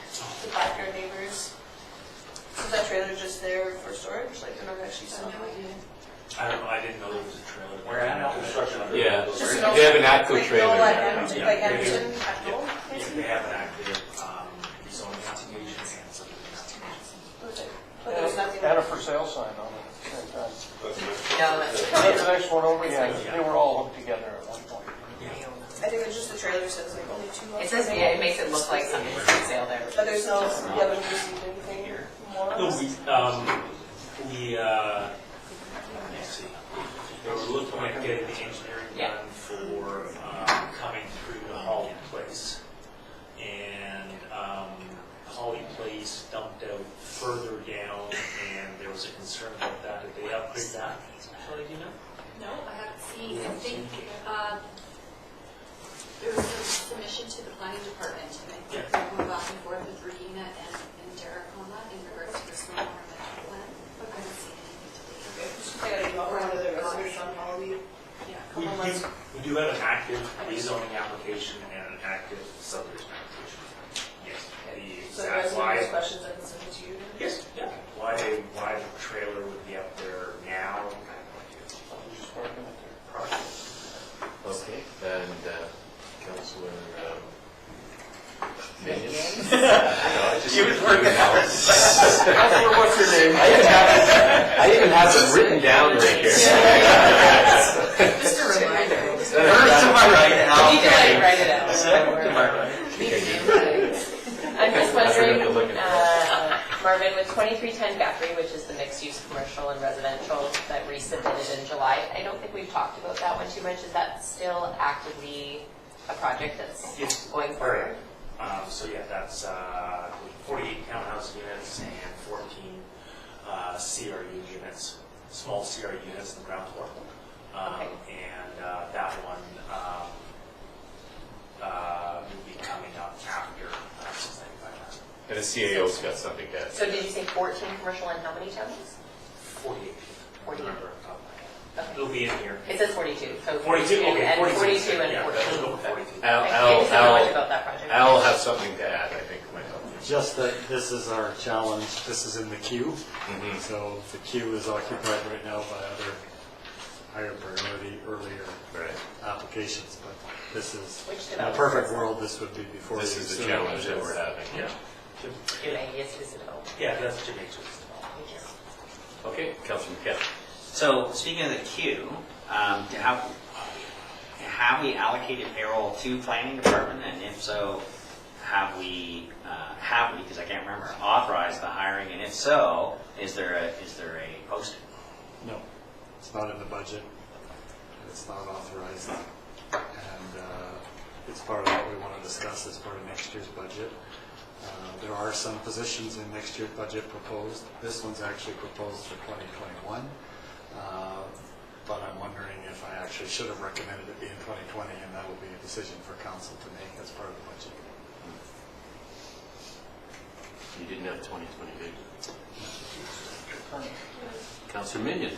Speaker 5: the backyard neighbors. So is that trailer just there for storage? Like they're not actually selling it?
Speaker 10: I don't know, I didn't know there was a trailer.
Speaker 8: We're at
Speaker 10: construction.
Speaker 1: Yeah,
Speaker 5: Just
Speaker 1: they have an ATCO
Speaker 5: like
Speaker 1: trailer.
Speaker 5: Knoll at
Speaker 1: there.
Speaker 5: Anderton,
Speaker 10: Yeah.
Speaker 5: like Anderton at Knoll?
Speaker 10: Yeah, they have an active zoning investigation and some investigation.
Speaker 5: Okay. But there's nothing.
Speaker 4: And a for sale sign on it at the same time.
Speaker 3: No, that's
Speaker 4: That's the next one over, yeah, they were all hooked together at one point.
Speaker 5: I think it's just the trailer says like only 2 months.
Speaker 3: It says, yeah, it makes it look like something's for sale there.
Speaker 5: But there's no, you haven't received anything more?
Speaker 10: No, let's see. We were looking at getting the engineering
Speaker 3: Yeah.
Speaker 10: done for coming through to Holly Place. And Holly Place dumped out further down, and there was a concern about that. Did they upgrade that? Sorry, do you know?
Speaker 11: No, I haven't seen. I think there was a submission to the planning department, and I think we're going back and forth with Regina and Derek on that in regards to the stormwater management plan. But I haven't seen anything to date.
Speaker 5: I gotta email one of the residents on Holly.
Speaker 11: Yeah.
Speaker 10: We do have an active rezoning application and an active subdivision application. Yes.
Speaker 5: So
Speaker 10: The
Speaker 5: the
Speaker 10: exact why.
Speaker 5: resident has questions, I can send it to you.
Speaker 10: Yes, yeah. Why the trailer would be up there now, I have no idea.
Speaker 4: Just working at their
Speaker 10: Project.
Speaker 1: Okay, and Councilor Minion?
Speaker 8: He was working on it.
Speaker 1: What's your name? I even have them written down right here.
Speaker 3: Just a reminder.
Speaker 8: First to my right, and I'll
Speaker 3: You can like write it out.
Speaker 8: Second to my right.
Speaker 3: I'm just
Speaker 1: I forgot to
Speaker 3: wondering,
Speaker 1: look at
Speaker 3: Marvin, with 2310 Guthrie, which is the mixed-use commercial and residential that resubmitted in July, I don't think we've talked about that one too much. Is that still actively a project that's
Speaker 10: Yes.
Speaker 3: going forward?
Speaker 10: So yeah, that's 48 townhouse units and 14 CRU units, small CRU units in the ground floor.
Speaker 3: Okay.
Speaker 10: And that one will be coming up after 695.
Speaker 1: And the CAO's got something to add.
Speaker 3: So did you say 14 commercial and how many towns?
Speaker 10: 48.
Speaker 3: 48.
Speaker 10: Remember off the top of my head.
Speaker 3: Okay.
Speaker 10: It'll be in here.
Speaker 3: It says 42, so
Speaker 10: 42, okay,
Speaker 3: and 42 and
Speaker 10: yeah,
Speaker 3: 14.
Speaker 10: let's go with 42.
Speaker 3: Okay, I just don't know much about that project.
Speaker 1: Al have something to add, I think, myself.
Speaker 12: Just that this is our challenge, this is in the queue,
Speaker 1: Mhm.
Speaker 12: so the queue is occupied right now by other higher priority, earlier
Speaker 1: Right.
Speaker 12: applications, but this is,
Speaker 3: Which
Speaker 12: in a
Speaker 3: developer
Speaker 12: perfect
Speaker 3: is that?
Speaker 12: world, this would be before.
Speaker 1: This is the challenge that we're having, yeah.
Speaker 3: Yes, is it all?
Speaker 10: Yeah, that's Jamaica's.
Speaker 3: Thank you.
Speaker 1: Okay, Councilor McKenna.
Speaker 8: So speaking of the queue, have we allocated payroll to planning department? And if so, have we, because I can't remember, authorized the hiring? And if so, is there a posting?
Speaker 12: No, it's not in the budget, it's not authorized, and it's part of what we want to discuss as part of next year's budget. There are some positions in next year's budget proposed. This one's actually proposed for 2021, but I'm wondering if I actually should have recommended it be in 2020, and that will be a decision for council to make as part of the budget.
Speaker 1: You didn't have 2020, did you? Councilor Minion.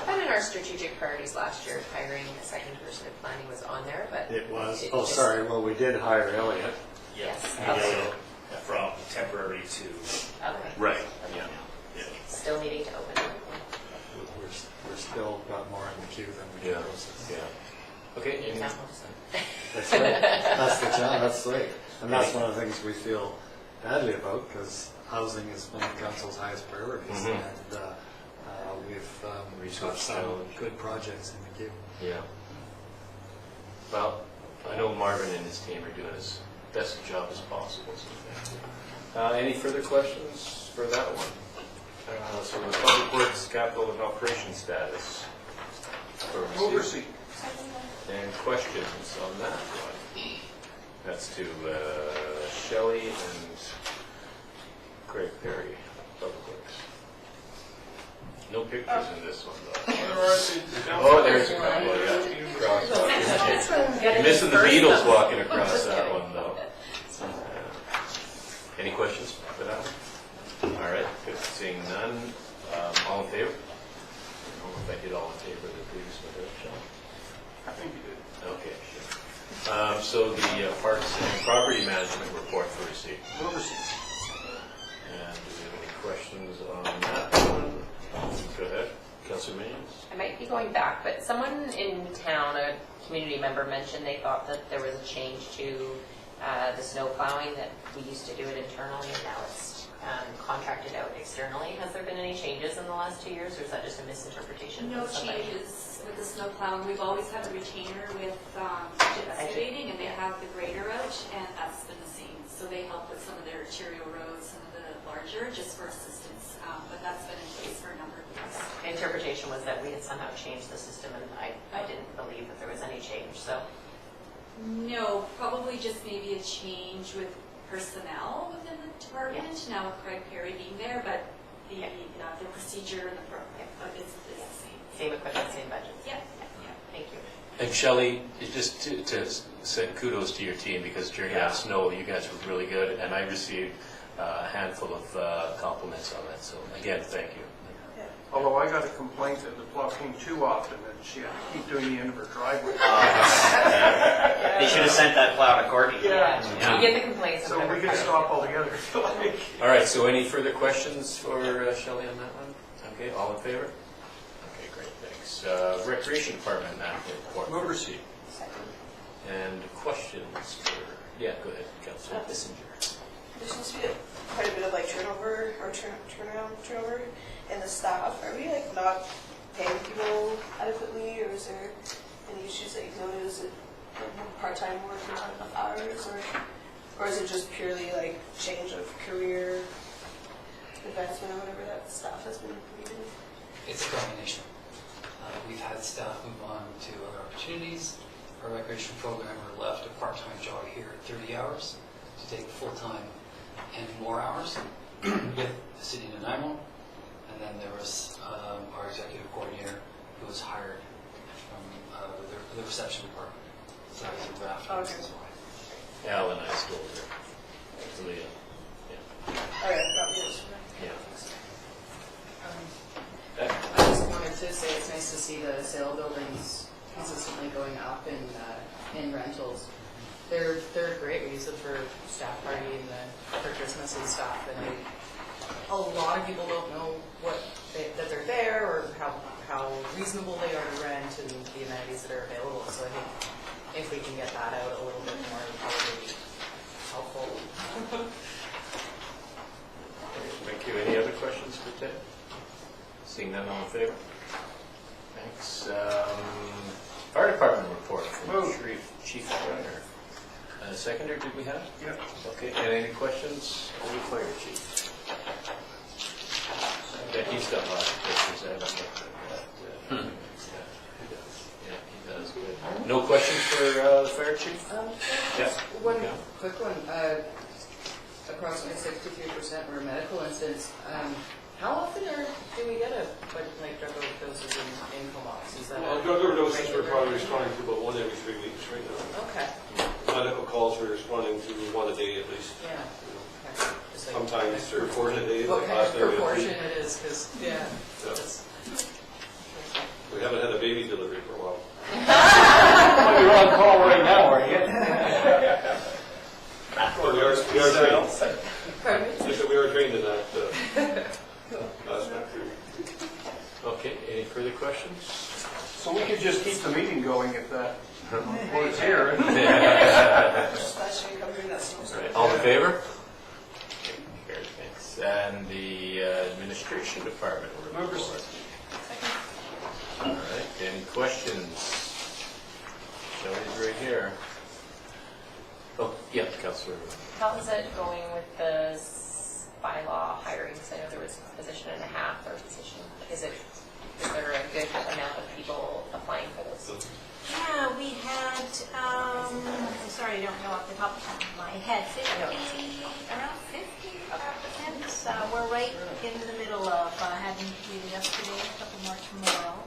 Speaker 3: And in our strategic priorities last year, hiring a second person in planning was on there, but.
Speaker 12: It was,
Speaker 3: it
Speaker 12: oh,
Speaker 3: just-
Speaker 12: sorry, well, we did hire Elliot.
Speaker 10: Yeah,
Speaker 3: Yes.
Speaker 10: okay. From temporary to.
Speaker 3: Okay,
Speaker 1: Right, yeah.
Speaker 3: still needing to open it.
Speaker 12: We're still got more in the queue than we
Speaker 1: Yeah,
Speaker 12: can process.
Speaker 1: yeah. Okay, any-
Speaker 12: That's right. That's the challenge. That's right. And that's one of the things we feel badly about, because housing is one of council's highest priorities.
Speaker 1: Mhm.
Speaker 12: And we've got
Speaker 1: Resource
Speaker 12: some
Speaker 1: challenge.
Speaker 12: good projects in the queue.
Speaker 1: Yeah. Well, I know Marvin and his team are doing as best a job as possible. So. Any further questions for that one? So the Public Works Capital and Operations status. for
Speaker 4: Move
Speaker 1: receipt.
Speaker 4: receipt.
Speaker 1: And questions on that one? That's to Shelley and Craig Perry, Public Works. No pictures in this one, though. Oh, there's a couple, yeah. Crosswalk. You're missing the Beatles walking across that one, though. Any questions for that one? All right, good. Seeing none, all in favor? I don't know if I did all in favor of the previous one, Shelley?
Speaker 4: I think you did.
Speaker 1: Okay, sure. So the Parks and Property Management report for receipt.
Speaker 4: Move receipt.
Speaker 1: And do we have any questions on that one? Go ahead, Councilor Minions.
Speaker 3: I might be going back, but someone in town, a community member, mentioned they thought that there was a change to the snow plowing, that we used to do it internally and now it's contracted out externally. Has there been any changes in the last 2 years, or is that just a misinterpretation?
Speaker 11: No
Speaker 3: from somebody?
Speaker 11: changes with the snow plowing. We've always had a retainer with excavating, and they have the grader out, and that's been the same. So they help with some of their arterial roads, some of the larger, just for assistance. But that's been in place for a number of years.
Speaker 3: The interpretation was that we had somehow changed the system, and I didn't believe that there was any change, so.
Speaker 11: No, probably just maybe a change with personnel within the department, now with Craig Perry being there, but the procedure and the program is the same.
Speaker 3: Same equipment, same budget.
Speaker 11: Yeah.
Speaker 3: Thank you.
Speaker 1: And Shelley, just to send kudos to your team, because during that snow, you guys were really good, and I received a handful of compliments on that, so again, thank you.
Speaker 4: Although I got a complaint that the plow came too often and she had to keep doing the end of her driveway.
Speaker 8: They should have sent that plow to Courtney.
Speaker 4: Yeah.
Speaker 3: You get the complaints.
Speaker 4: So we can stop altogether, I feel like.
Speaker 1: All right, so any further questions for Shelley on that one? Okay, all in favor? Okay, great, thanks. Recreation Department management report.
Speaker 4: Move receipt.
Speaker 1: And questions for, yeah, go ahead, Councilor Bissinger.
Speaker 5: There seems to be quite a bit of like turnover or turnover in the staff. Are we like not paying people adequately, or is there any issues that you've noticed? Is it part-time work and not enough hours, or is it just purely like change of career advancement or whatever that staff has been needing?
Speaker 13: It's a combination. We've had staff move on to other opportunities. Our recreation programmer left a part-time job here at 30 hours to take full-time and more hours with the city of Nanaimo. And then there was our executive coordinator who was hired from the reception department. So that was a draft.
Speaker 5: Okay.
Speaker 1: Al and I still there. Leah. Yeah.
Speaker 5: All right, got me.
Speaker 1: Yeah.
Speaker 7: I just wanted to say it's nice to see the sale buildings consistently going up in rentals. They're great. We use them for staff party and for Christmas and stuff. And a lot of people don't know that they're there, or how reasonable they are to rent, and the amenities that are available. So I think if we can get that out a little bit more, it would probably be helpful.
Speaker 1: Thank you. Any other questions for Ted? Seeing none, all in favor? Thanks. Fire Department report from Chief Runner. Seconder, did we have?
Speaker 4: Yeah.
Speaker 1: Okay, and any questions for the fire chief? Yeah, he's got lots of questions. I haven't looked at that. Yeah, he does. Good. No questions for the fire chief?
Speaker 7: Just one
Speaker 1: Okay.
Speaker 7: quick one. Approximately 63% were medical incidents. How often do we get drug overdoses in Comox? Is that
Speaker 14: drug overdoses we're probably responding to about 1 every 3 weeks right now.
Speaker 7: Okay.
Speaker 14: Medical calls we're responding to 1 a day at least.
Speaker 7: Yeah. Okay. Just like-
Speaker 14: Sometimes 3 or 4 a day.
Speaker 7: What
Speaker 14: like
Speaker 7: kind
Speaker 14: last
Speaker 7: of
Speaker 14: day we had
Speaker 7: proportion
Speaker 14: 3.
Speaker 7: it is? Because
Speaker 14: Yeah.
Speaker 7: that's-
Speaker 14: We haven't had a baby delivery for a while.
Speaker 4: Well, you're on call right now, are you?
Speaker 14: Well, we are trained.
Speaker 7: Pardon me?
Speaker 14: Just that we are trained in that aspect.
Speaker 1: Okay, any further questions?
Speaker 4: So we could just keep the meeting going if that was here.
Speaker 5: Especially covering that snow.
Speaker 1: Right. All in favor? Carried, thanks. And the administration department report. All right, any questions? Shelley's right here. Oh, yeah, Councilor.
Speaker 3: How is it going with the bylaw hiring? Because I know there was a position and a half or position. Is it Is there a good amount of people applying for those?
Speaker 15: Yeah, we had, I'm sorry, I don't know off the top of my head, 50, around 50 applicants. We're right in the middle of having interviewed yesterday, a couple more tomorrow,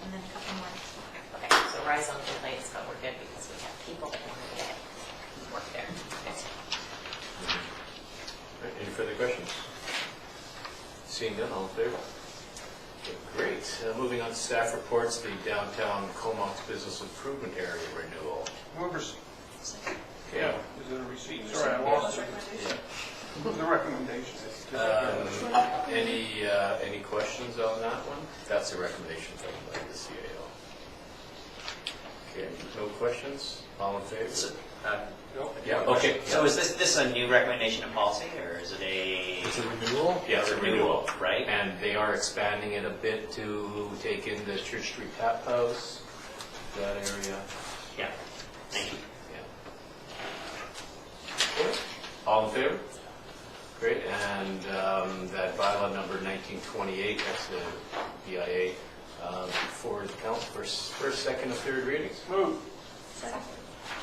Speaker 15: and then a couple more.
Speaker 3: Okay, so rise on complaints, but we're good because we have people that want to get work there. Okay.
Speaker 1: All right, any further questions? Seeing none, all in favor? Okay, great. Moving on to staff reports, the downtown Comox Business Improvement Area renewal.
Speaker 4: Move receipt.
Speaker 1: Okay.
Speaker 4: Is it a receipt? Sorry, I lost it. The recommendation.
Speaker 1: Any questions on that one? That's a recommendation from the CAO. Okay, no questions? All in favor? Yeah, okay.
Speaker 8: So is this a new recommendation of policy, or is it
Speaker 1: It's a renewal? Yeah, it's a renewal.
Speaker 8: right?
Speaker 1: And they are expanding it a bit to take in the Church Street Tap House, that area.
Speaker 8: Yeah, thank you.
Speaker 1: Yeah. All in favor? Great, and that bylaw number 1928, that's the BIA, for the council for first, second, and third readings.
Speaker 4: Move.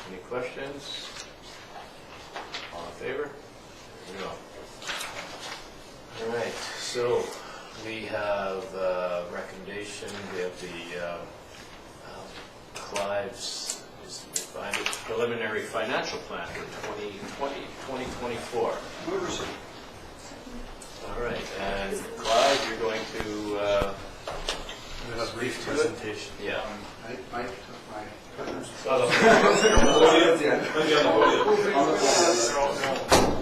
Speaker 1: Any questions? All in favor? There we go. All right, so we have recommendation, we have the Clive's preliminary financial plan for 2020-2024.
Speaker 4: Move receipt.
Speaker 1: All right, and Clive, you're going to
Speaker 12: A brief presentation.
Speaker 1: yeah.
Speaker 2: Mike took my...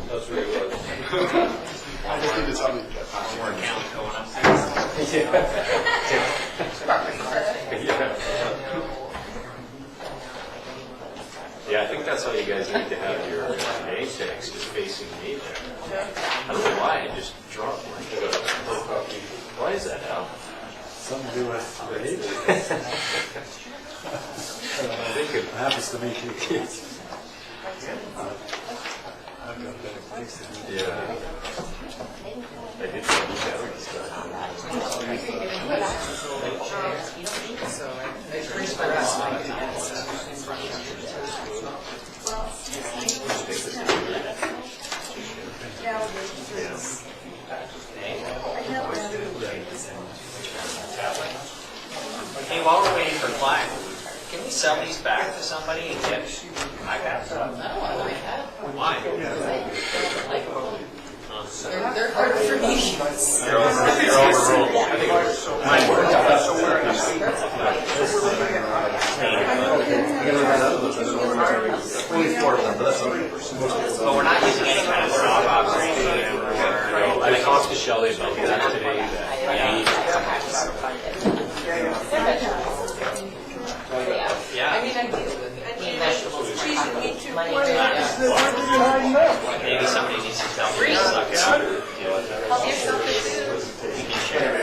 Speaker 14: That's really good.
Speaker 2: I just need to tell you.
Speaker 8: More account going up.
Speaker 1: Yeah, I think that's why you guys need to have your name tags just facing me there. I don't know why, it just dropped. Why is that, Al?
Speaker 12: Something to do with age. It happens to me too. I've got better things to do.
Speaker 1: Yeah. I did some battery stuff.
Speaker 7: So I finished my last one.
Speaker 8: Hey, while we're waiting for Clive, can we sell these back to somebody and get iPads?
Speaker 7: No, I like that.
Speaker 8: Why?
Speaker 7: They're hard for me.
Speaker 8: You're overruled. Mine worked.
Speaker 9: Only 4 of them, but that's okay.
Speaker 8: But we're not using any kind of Dropbox or anything.
Speaker 1: I talked to Shelley about that today,
Speaker 8: Yeah.
Speaker 7: I mean, I deal with it.
Speaker 8: Maybe somebody needs to tell me. Suck it up. You can share.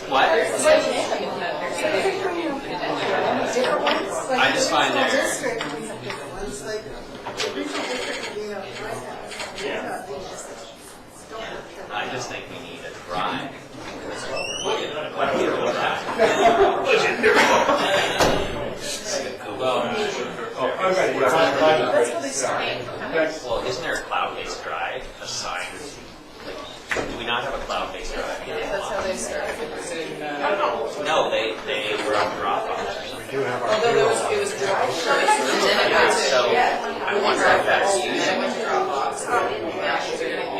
Speaker 8: What? I just find I just think we need a drive. Well, isn't there a cloud-based drive assigned? Do we not have a cloud-based drive?
Speaker 7: That's how they started. Was it in,
Speaker 8: No, they were on Dropbox or something.
Speaker 12: We do have our
Speaker 7: although it was Drive. And then it
Speaker 8: Yeah,
Speaker 7: went to,
Speaker 8: so I wonder if that's
Speaker 7: and then it went to Dropbox.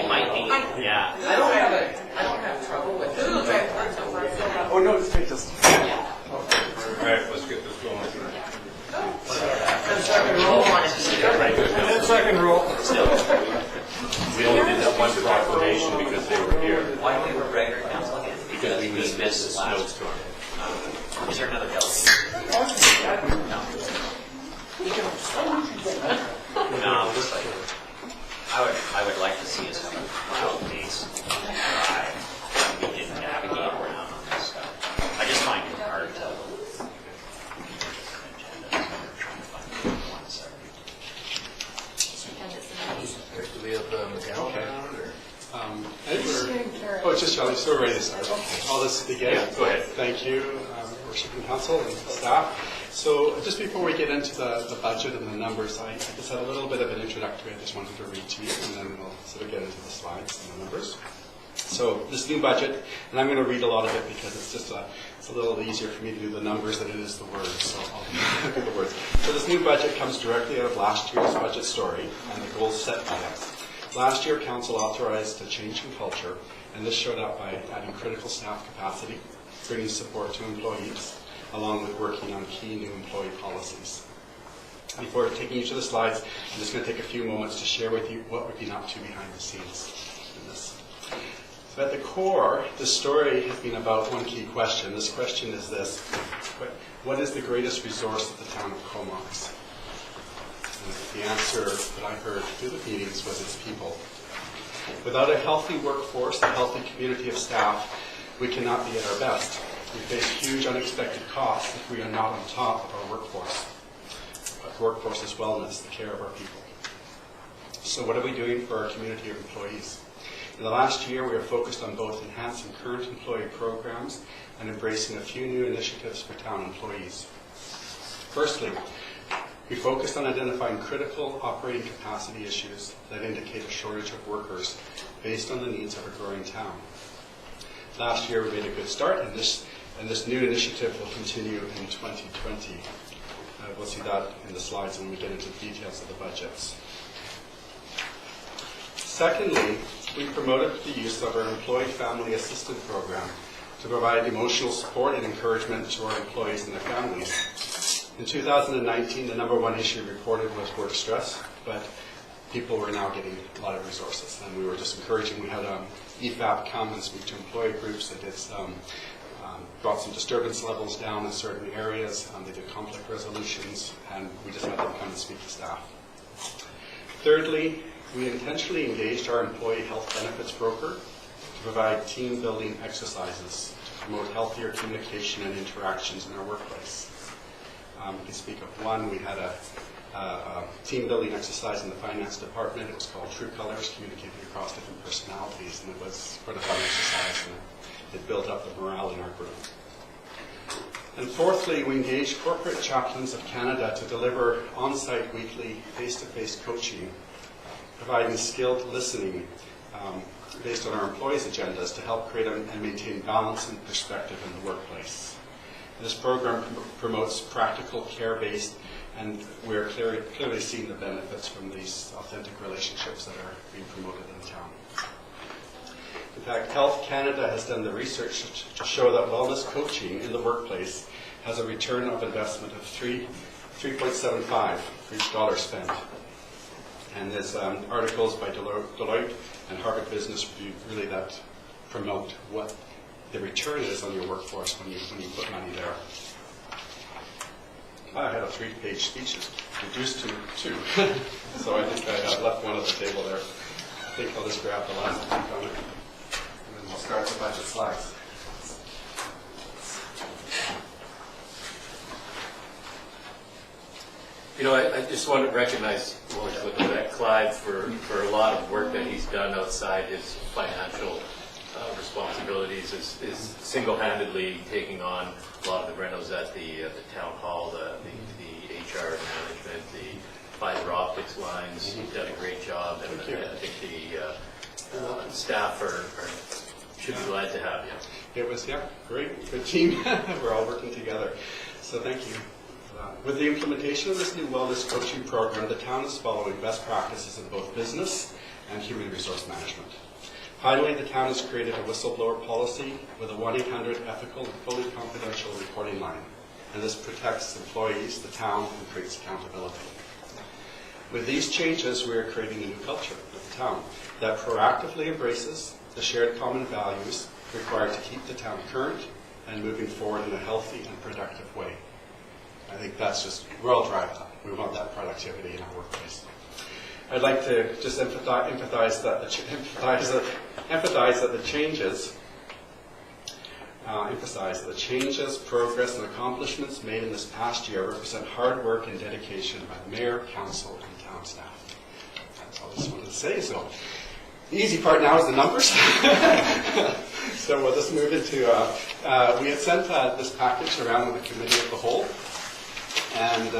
Speaker 8: It might be, yeah.
Speaker 7: I don't have trouble with it.
Speaker 2: Oh, no, just take this.
Speaker 14: All right, let's get this going.
Speaker 2: Second rule.
Speaker 1: we only did that one proclamation because they were here,
Speaker 8: Why don't we have a regular council again?
Speaker 1: because we missed the
Speaker 8: last.
Speaker 1: snowstorm.
Speaker 8: Is there another delegate? No, just like, I would like to see us have a cloud-based drive. We can navigate around on this stuff. I just find it hard to.
Speaker 1: Do we have McGowan around, or?
Speaker 12: Edward
Speaker 16: just shall we? So we're ready to start. I'll just begin.
Speaker 1: Yeah, go ahead.
Speaker 16: Thank you, Worshiping Council and staff. So just before we get into the budget and the numbers, I just had a little bit of an introductory I just wanted to read to you, and then we'll sort of get into the slides and the numbers. So this new budget, and I'm going to read a lot of it because it's just it's a little easier for me to do the numbers than it is the words, so I'll do the words. So this new budget comes directly out of last year's budget story and the goals set by us. Last year, Council authorized a change in culture, and this showed up by adding critical staff capacity, bringing support to employees, along with working on key new employee policies. Before taking you to the slides, I'm just going to take a few moments to share with you what we've been up to behind the scenes in this. So at the core, the story has been about one key question. This question is this: what is the greatest resource of the town of Comox? And the answer that I heard through the meetings was its people. Without a healthy workforce, a healthy community of staff, we cannot be at our best. We face huge unexpected costs if we are not on top of our workforce. Our workforce is wellness, the care of our people. So what are we doing for our community of employees? In the last year, we are focused on both enhancing current employee programs and embracing a few new initiatives for town employees. Firstly, we focused on identifying critical operating capacity issues that indicate a shortage of workers based on the needs of a growing town. Last year, we made a good start, and this new initiative will continue in 2020. We'll see that in the slides when we get into the details of the budgets. Secondly, we promoted the use of our Employee Family Assistance Program to provide emotional support and encouragement to our employees and their families. In 2019, the number one issue reported was work stress, but people were now getting a lot of resources, and we were just encouraging. We had EFAP come and speak to employee groups. They did brought some disturbance levels down in certain areas. They did conflict resolutions, and we just had them come and speak to staff. Thirdly, we intentionally engaged our employee health benefits broker to provide team-building exercises to promote healthier communication and interactions in our workplace. We can speak of one. We had a team-building exercise in the finance department. It was called True Colors, communicating across different personalities, and it was quite a fun exercise, and it built up the morale in our group. And fourthly, we engaged Corporate Chaplains of Canada to deliver on-site weekly face-to-face coaching, providing skilled listening based on our employees' agendas to help create and maintain balance and perspective in the workplace. This program promotes practical, care-based, and we're clearly seeing the benefits from these authentic relationships that are being promoted in town. In fact, Health Canada has done the research to show that wellness coaching in the workplace has a return of investment of 3.75 for each dollar spent. And there's articles by Deloitte and Harvard Business Review really that promote what the return is on your workforce when you put money there. I had a 3-page speech reduced to 2, so I think I left one at the table there. I think I'll just grab the last link on it, and then we'll start the budget slides.
Speaker 1: You know, I just want to recognize Clive for a lot of work that he's done outside his financial responsibilities, is single-handedly taking on a lot of the renos at the town hall, the HR management, the fiber optics lines. He's done a great job, and I think the staff should be glad to have you.
Speaker 16: It was, great, good team. We're all working together, so thank you. With the implementation of this new wellness coaching program, the town is following best practices in both business and human resource management. Finally, the town has created a whistleblower policy with a 1-800 ethical and fully confidential reporting line, and this protects employees, the town, and creates accountability. With these changes, we are creating a new culture of the town that proactively embraces the shared common values required to keep the town current and moving forward in a healthy and productive way. I think that's just, we're all driving that. We want that productivity in our workplace. I'd like to just emphasize that the changes, progress, and accomplishments made in this past year represent hard work and dedication by the mayor, council, and town staff. That's all I just wanted to say. So, The easy part now is the numbers. So we'll just move into, we had sent this package around with the committee of the whole. And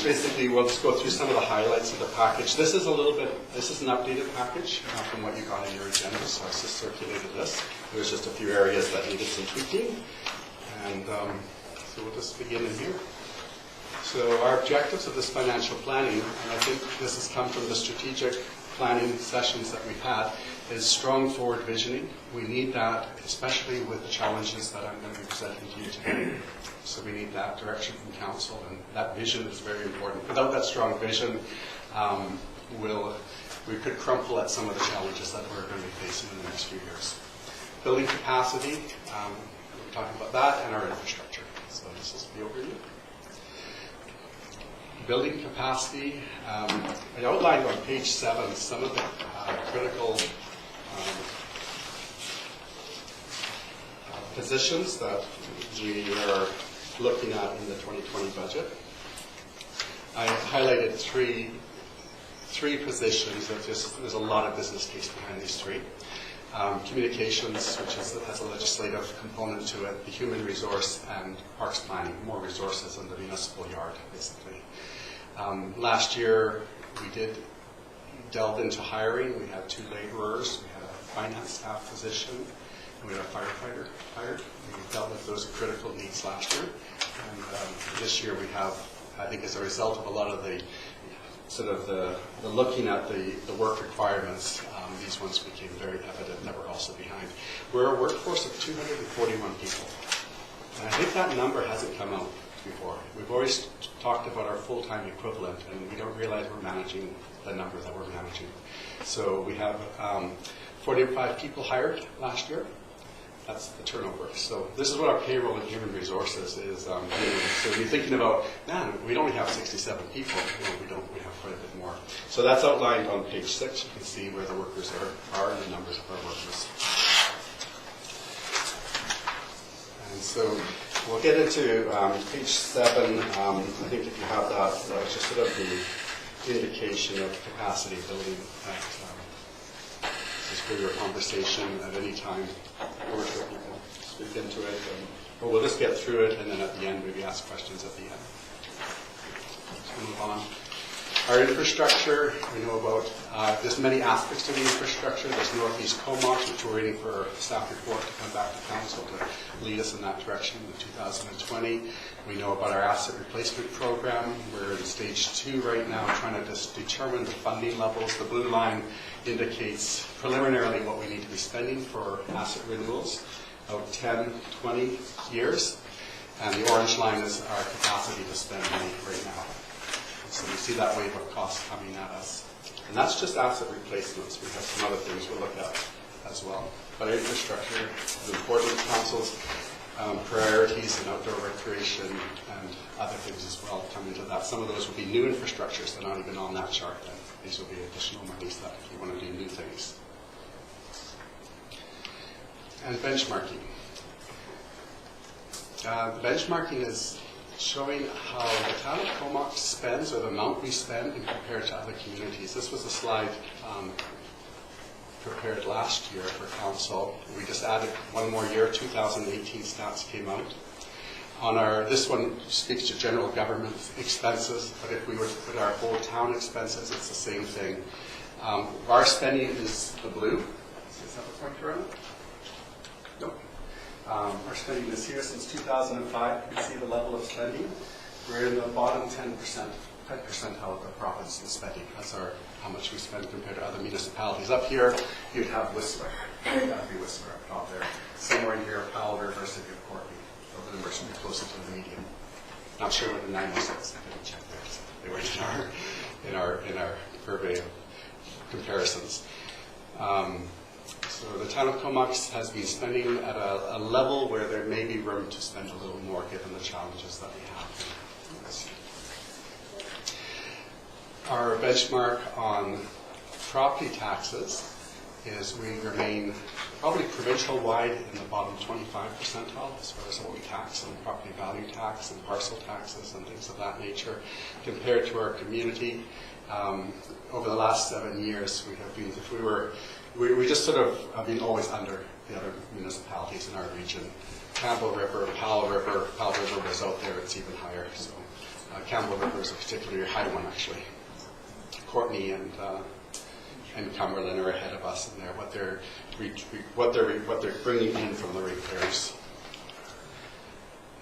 Speaker 16: basically we'll just go through some of the highlights of the package. This is an updated package from what you got in your agenda, so I just circulated this. There's just a few areas that needed some tweaking. And so we'll just begin in here. So our objectives of this financial planning, and I think this has come from the strategic planning sessions that we've had, is strong forward visioning. We need that, especially with the challenges that I'm going to be presenting to you today. So we need that direction from council, and that vision is very important. Without that strong vision, we could crumple at some of the challenges that we're going to be facing in the next few years. Building capacity, we're talking about that, and our infrastructure. So this is the overview. Building capacity, I outlined on page 7 some of the critical positions that we are looking at in the 2020 budget. I highlighted three positions that there's a lot of business case behind these three. Communications, which has a legislative component to it, the human resource, and parks planning, more resources in the municipal yard, basically. Last year, we did delve into hiring. We had 2 laborers, we had a finance staff position, and we had a firefighter hired. We dealt with those critical needs last year. And this year we have, I think as a result of a lot of the the looking at the work requirements, these ones became very evident that we're also behind. We're a workforce of 241 people. And I think that number hasn't come out before. We've always talked about our full-time equivalent, and we don't realize we're managing the number that we're managing. So we have 45 people hired last year. That's the turnover. So this is what our payroll and human resources is. So when you're thinking about, man, we only have 67 people. We don't. We have quite a bit more. So that's outlined on page 6. You can see where the workers are and the numbers of our workers. And so we'll get into page 7. I think if you have that, that was just sort of the indication of capacity building. This is for your conversation at any time. Or you can speak into it. But we'll just get through it, and then at the end, maybe ask questions at the end. Let's move on. Our infrastructure, we know about, there's many aspects to the infrastructure. There's Northeast Comox, which we're waiting for a staff report to come back to council to lead us in that direction in 2020. We know about our asset replacement program. We're in stage 2 right now, trying to just determine the funding levels. The blue line indicates preliminarily what we need to be spending for asset renewals of 10, 20 years. And the orange line is our capacity to spend money right now. So we see that wave of costs coming at us. And that's just asset replacements. We have some other things we'll look at as well. But infrastructure is important. Council's priorities in outdoor recreation and other things as well come into that. Some of those will be new infrastructures. They're not even on that chart then. These will be additional monies that if you want to do new things. And benchmarking. The benchmarking is showing how the town of Comox spends, or the amount we spend compared to other communities. This was a slide prepared last year for council. We just added one more year. 2018 stats came out. This one speaks to general government expenses, but if we were to put our whole town expenses, it's the same thing. Our spending is the blue. Is that the pointer on it? Nope. Our spending is here since 2005. You can see the level of spending. We're in the bottom 10 percentile of the province in spending. That's how much we spend compared to other municipalities. Up here, you'd have Whistler. That would be Whistler up top there. Somewhere in here, Powell, Varsity, or Courtney. The numbers should be closer to the median. Not sure what the 96. I didn't check there. So they were in our purvey of comparisons. So the town of Comox has been spending at a level where there may be room to spend a little more given the challenges that we have. Our benchmark on property taxes is we remain probably provincial-wide in the bottom 25 percentile as far as what we tax on property value tax and parcel taxes and things of that nature compared to our community. Over the last 7 years, we just sort of have been always under the other municipalities in our region. Campbell River, Powell River was out there, it's even higher. So Campbell River is a particularly high one, actually. Courtney and Cumberland are ahead of us in there, what they're bringing in from the ratepayers.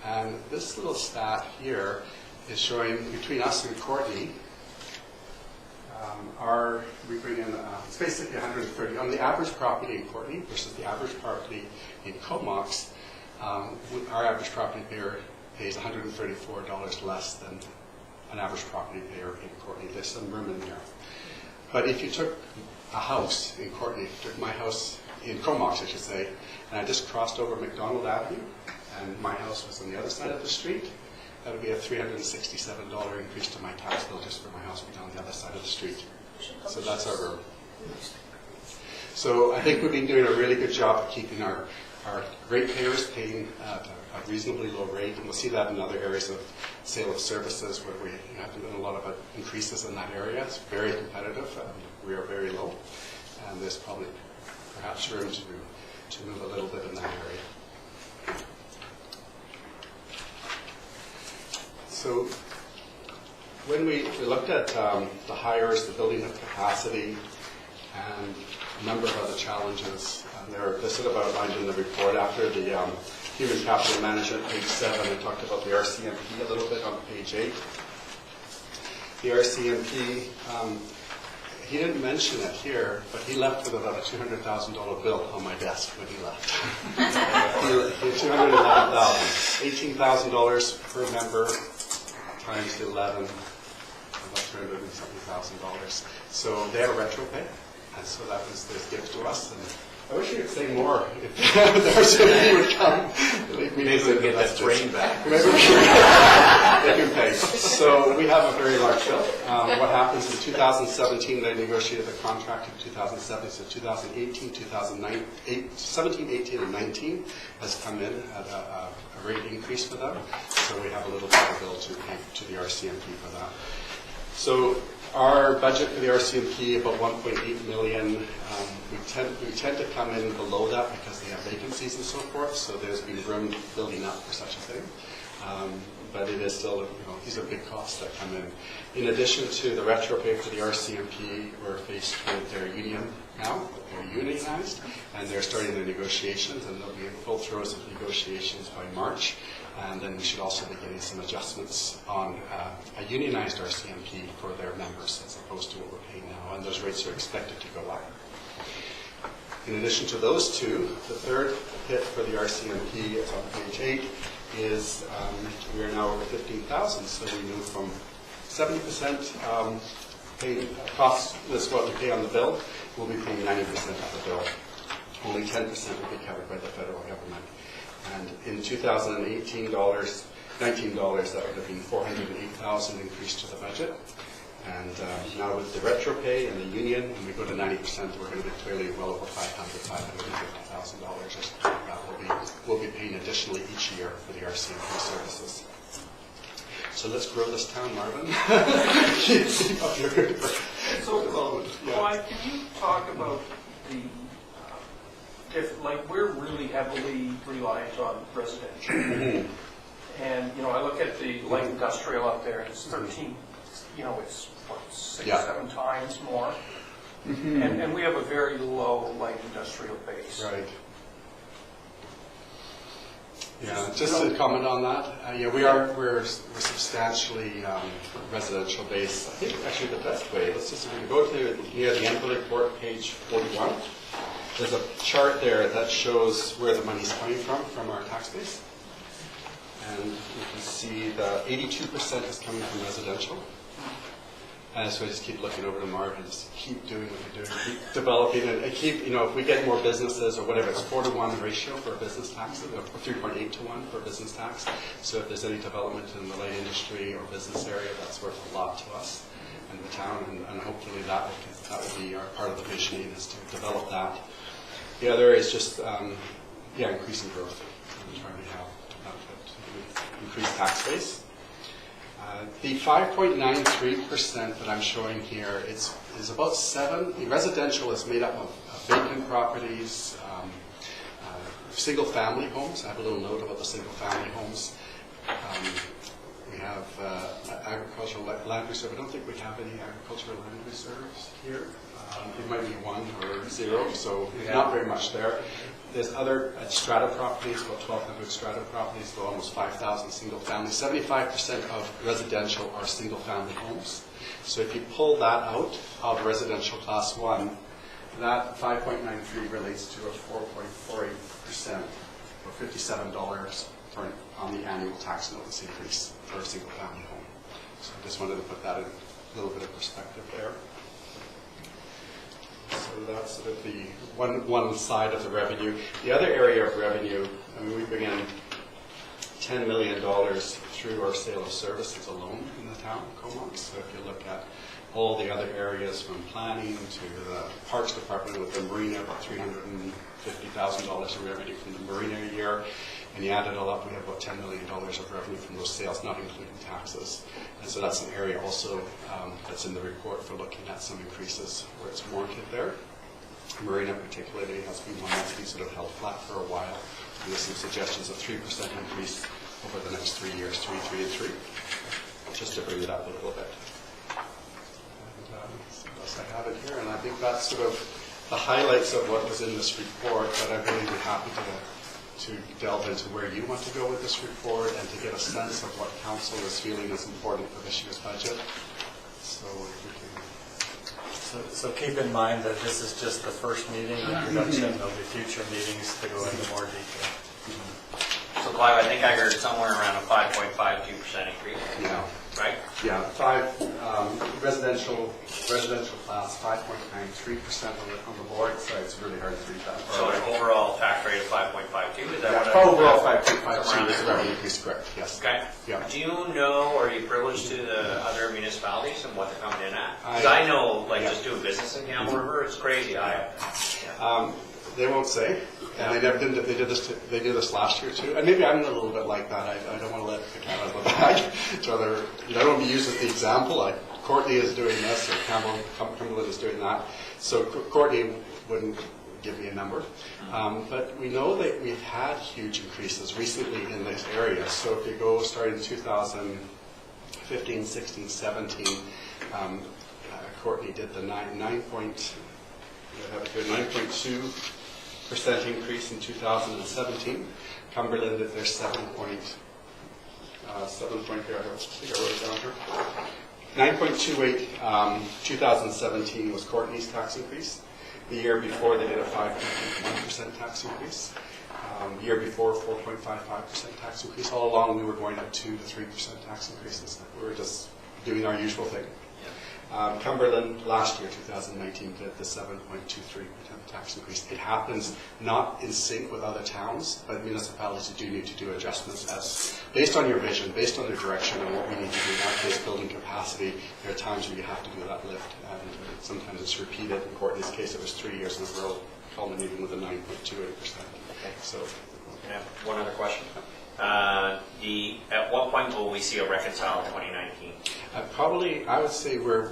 Speaker 16: And this little stat here is showing between us and Courtney, we bring in, it's basically 130. On the average property in Courtney versus the average property in Comox, our average property payer pays $134 less than an average property payer in Courtney. There's some room in there. But if you took a house in Courtney, took my house in Comox, I should say, and I just crossed over McDonald Avenue, and my house was on the other side of the street, that would be a $367 increase to my tax bill just for my house being on the other side of the street. So that's our road. So I think we've been doing a really good job of keeping our ratepayers paying at a reasonably low rate, and we'll see that in other areas of sale of services where we have done a lot of increases in that area. It's very competitive, and we are very low, and there's probably perhaps room to move a little bit in that area. So when we looked at the hires, the building of capacity, and a number of other challenges, they're sort of outlined in the report. After the human capital management, page 7, I talked about the RCMP a little bit on page 8. The RCMP, he didn't mention it here, but he left with about a $200,000 bill on my desk when he left. $211,000, $18,000 per member times 11, about $200 and something thousand. So they have a retro pay, and so that was this gift to us. And I wish you could say more. If the RCMP would come, maybe we
Speaker 1: get that brain back.
Speaker 16: Maybe they can pay. So we have a very large bill. What happens in 2017, they negotiated a contract in 2007, so 2018, 17, 18, and 19 has come in at a rate increase for them. So we have a little bit of a bill to pay to the RCMP for that. So our budget for the RCMP, about $1.8 million. We tend to come in below that because they have vacancies and so forth, so there's been room building up for such a thing. But it is still, these are big costs that come in. In addition to the retro pay for the RCMP, we're faced with their union now. They're unionized, and they're starting their negotiations, and they'll be in full throes of negotiations by March. And then we should also be getting some adjustments on a unionized RCMP for their members as opposed to what we're paying now, and those rates are expected to go up. In addition to those two, the third hit for the RCMP is on page 8, is we are now over 15,000, so we move from 70% paying cost, this is what we pay on the bill, we'll be paying 90% of the bill. Only 10% will be covered by the federal government. And in 2018 dollars, $19, that would have been $408,000 increase to the budget. And now with the retro pay and the union, when we go to 90%, we're going to be clearly well over $550,000 or something like that. We'll be paying additionally each year for the RCMP services. So let's grow this town, Marvin. Keep up your good work.
Speaker 4: So, Clyde, can you talk about the, we're really heavily reliant on residential. And, I look at the light industrial up there, and it's 13, it's what, 6, 7 times more. And we have a very low light industrial base.
Speaker 16: Right. Yeah, just to comment on that, we're substantially residential based. I think actually the best way, we can go to near the end of the report, page 41. There's a chart there that shows where the money's coming from our tax base. And you can see that 82% is coming from residential. And so I just keep looking over to Mark and just keep doing what you're doing, keep developing it, and keep, if we get more businesses or whatever, it's 4-to-1 ratio for business taxes, or 3.8-to-1 for business tax. So if there's any development in the light industry or business area, that's worth a lot to us and the town, and hopefully that will be our part of the visioning, is to develop that. The other is just, increasing growth. I'm trying to have increased tax base. The 5.93% that I'm showing here is about 7. The residential is made up of vacant properties, single-family homes. I have a little note about the single-family homes. We have agricultural land reserve. I don't think we have any agricultural land reserves here. It might be 1 or 0, so not very much there. There's other strata properties, about 1,200 strata properties, so almost 5,000 single family. 75% of residential are single family homes. So if you pull that out of residential class 1, that 5.93 relates to a 4.48%, or $57 on the annual tax notice increase for a single family home. So I just wanted to put that in a little bit of perspective there. So that's sort of the one side of the revenue. The other area of revenue, I mean, we bring in $10 million through our sale of services alone in the town of Comox. So if you look at all the other areas from planning to the Parks Department with the marina, about $350,000 of revenue from the marina a year. And you add it all up, we have about $10 million of revenue from those sales, not including taxes. And so that's an area also that's in the report for looking at some increases where it's warranted there. Marina particularly has been one that's been sort of held flat for a while. And there's some suggestions of 3% increase over the next 3 years, 3, 3, and 3, just to bring it up a little bit. And so thus I have it here, and I think that's sort of the highlights of what was in this report, but I'd really be happy to delve into where you want to go with this report and to get a sense of what council is feeling is important for this year's budget. So if we can...
Speaker 12: So keep in mind that this is just the first meeting, introduction. There'll be future meetings to go into more detail.
Speaker 8: So Clive, I think I heard somewhere around a 5.52% increase.
Speaker 16: Yeah.
Speaker 8: Right?
Speaker 16: Yeah, residential class, 5.93% on the board, so it's really hard to read that.
Speaker 8: So an overall tax rate of 5.52, is that
Speaker 16: Yeah,
Speaker 8: what
Speaker 16: overall 5.52 is the revenue increase, correct, yes.
Speaker 8: Okay.
Speaker 16: Yeah.
Speaker 8: Do you know, or are you privileged to the other municipalities and what they're coming in at? Because
Speaker 16: I
Speaker 8: I know, like,
Speaker 16: yeah.
Speaker 8: just doing business in Campbell River, it's crazy high.
Speaker 16: They won't say, and they never did. They did this last year too. And maybe I'm a little bit like that. I don't want to let the cat out of the bag. To other, I don't want to be used as the example. Like Courtney is doing this, or Cumberland is doing that. So Courtney wouldn't give me a number, but we know that we've had huge increases recently in this area. So if you go starting in 2015, 16, 17, Courtney did the 9.2% increase in 2017. Cumberland did their 7 point here. I think I wrote it down here. 9.28. 2017 was Courtney's tax increase. The year before they did a 5.1% tax increase. The year before 4.55% tax increase. All along we were going up 2 to 3% tax increases. We were just doing our usual thing. Cumberland last year, 2019, did the 7.23% tax increase. It happens not in sync with other towns, but municipalities do need to do adjustments as based on your vision, based on the direction and what we need to do in our case, building capacity. There are times where you have to do that lift, and sometimes it's repeated. In Courtney's case, it was 3 years in a row, culminating with a 9.28%. So,
Speaker 8: yeah. One other question. At what point will we see a reconciled 2019?
Speaker 16: Probably, I would say we're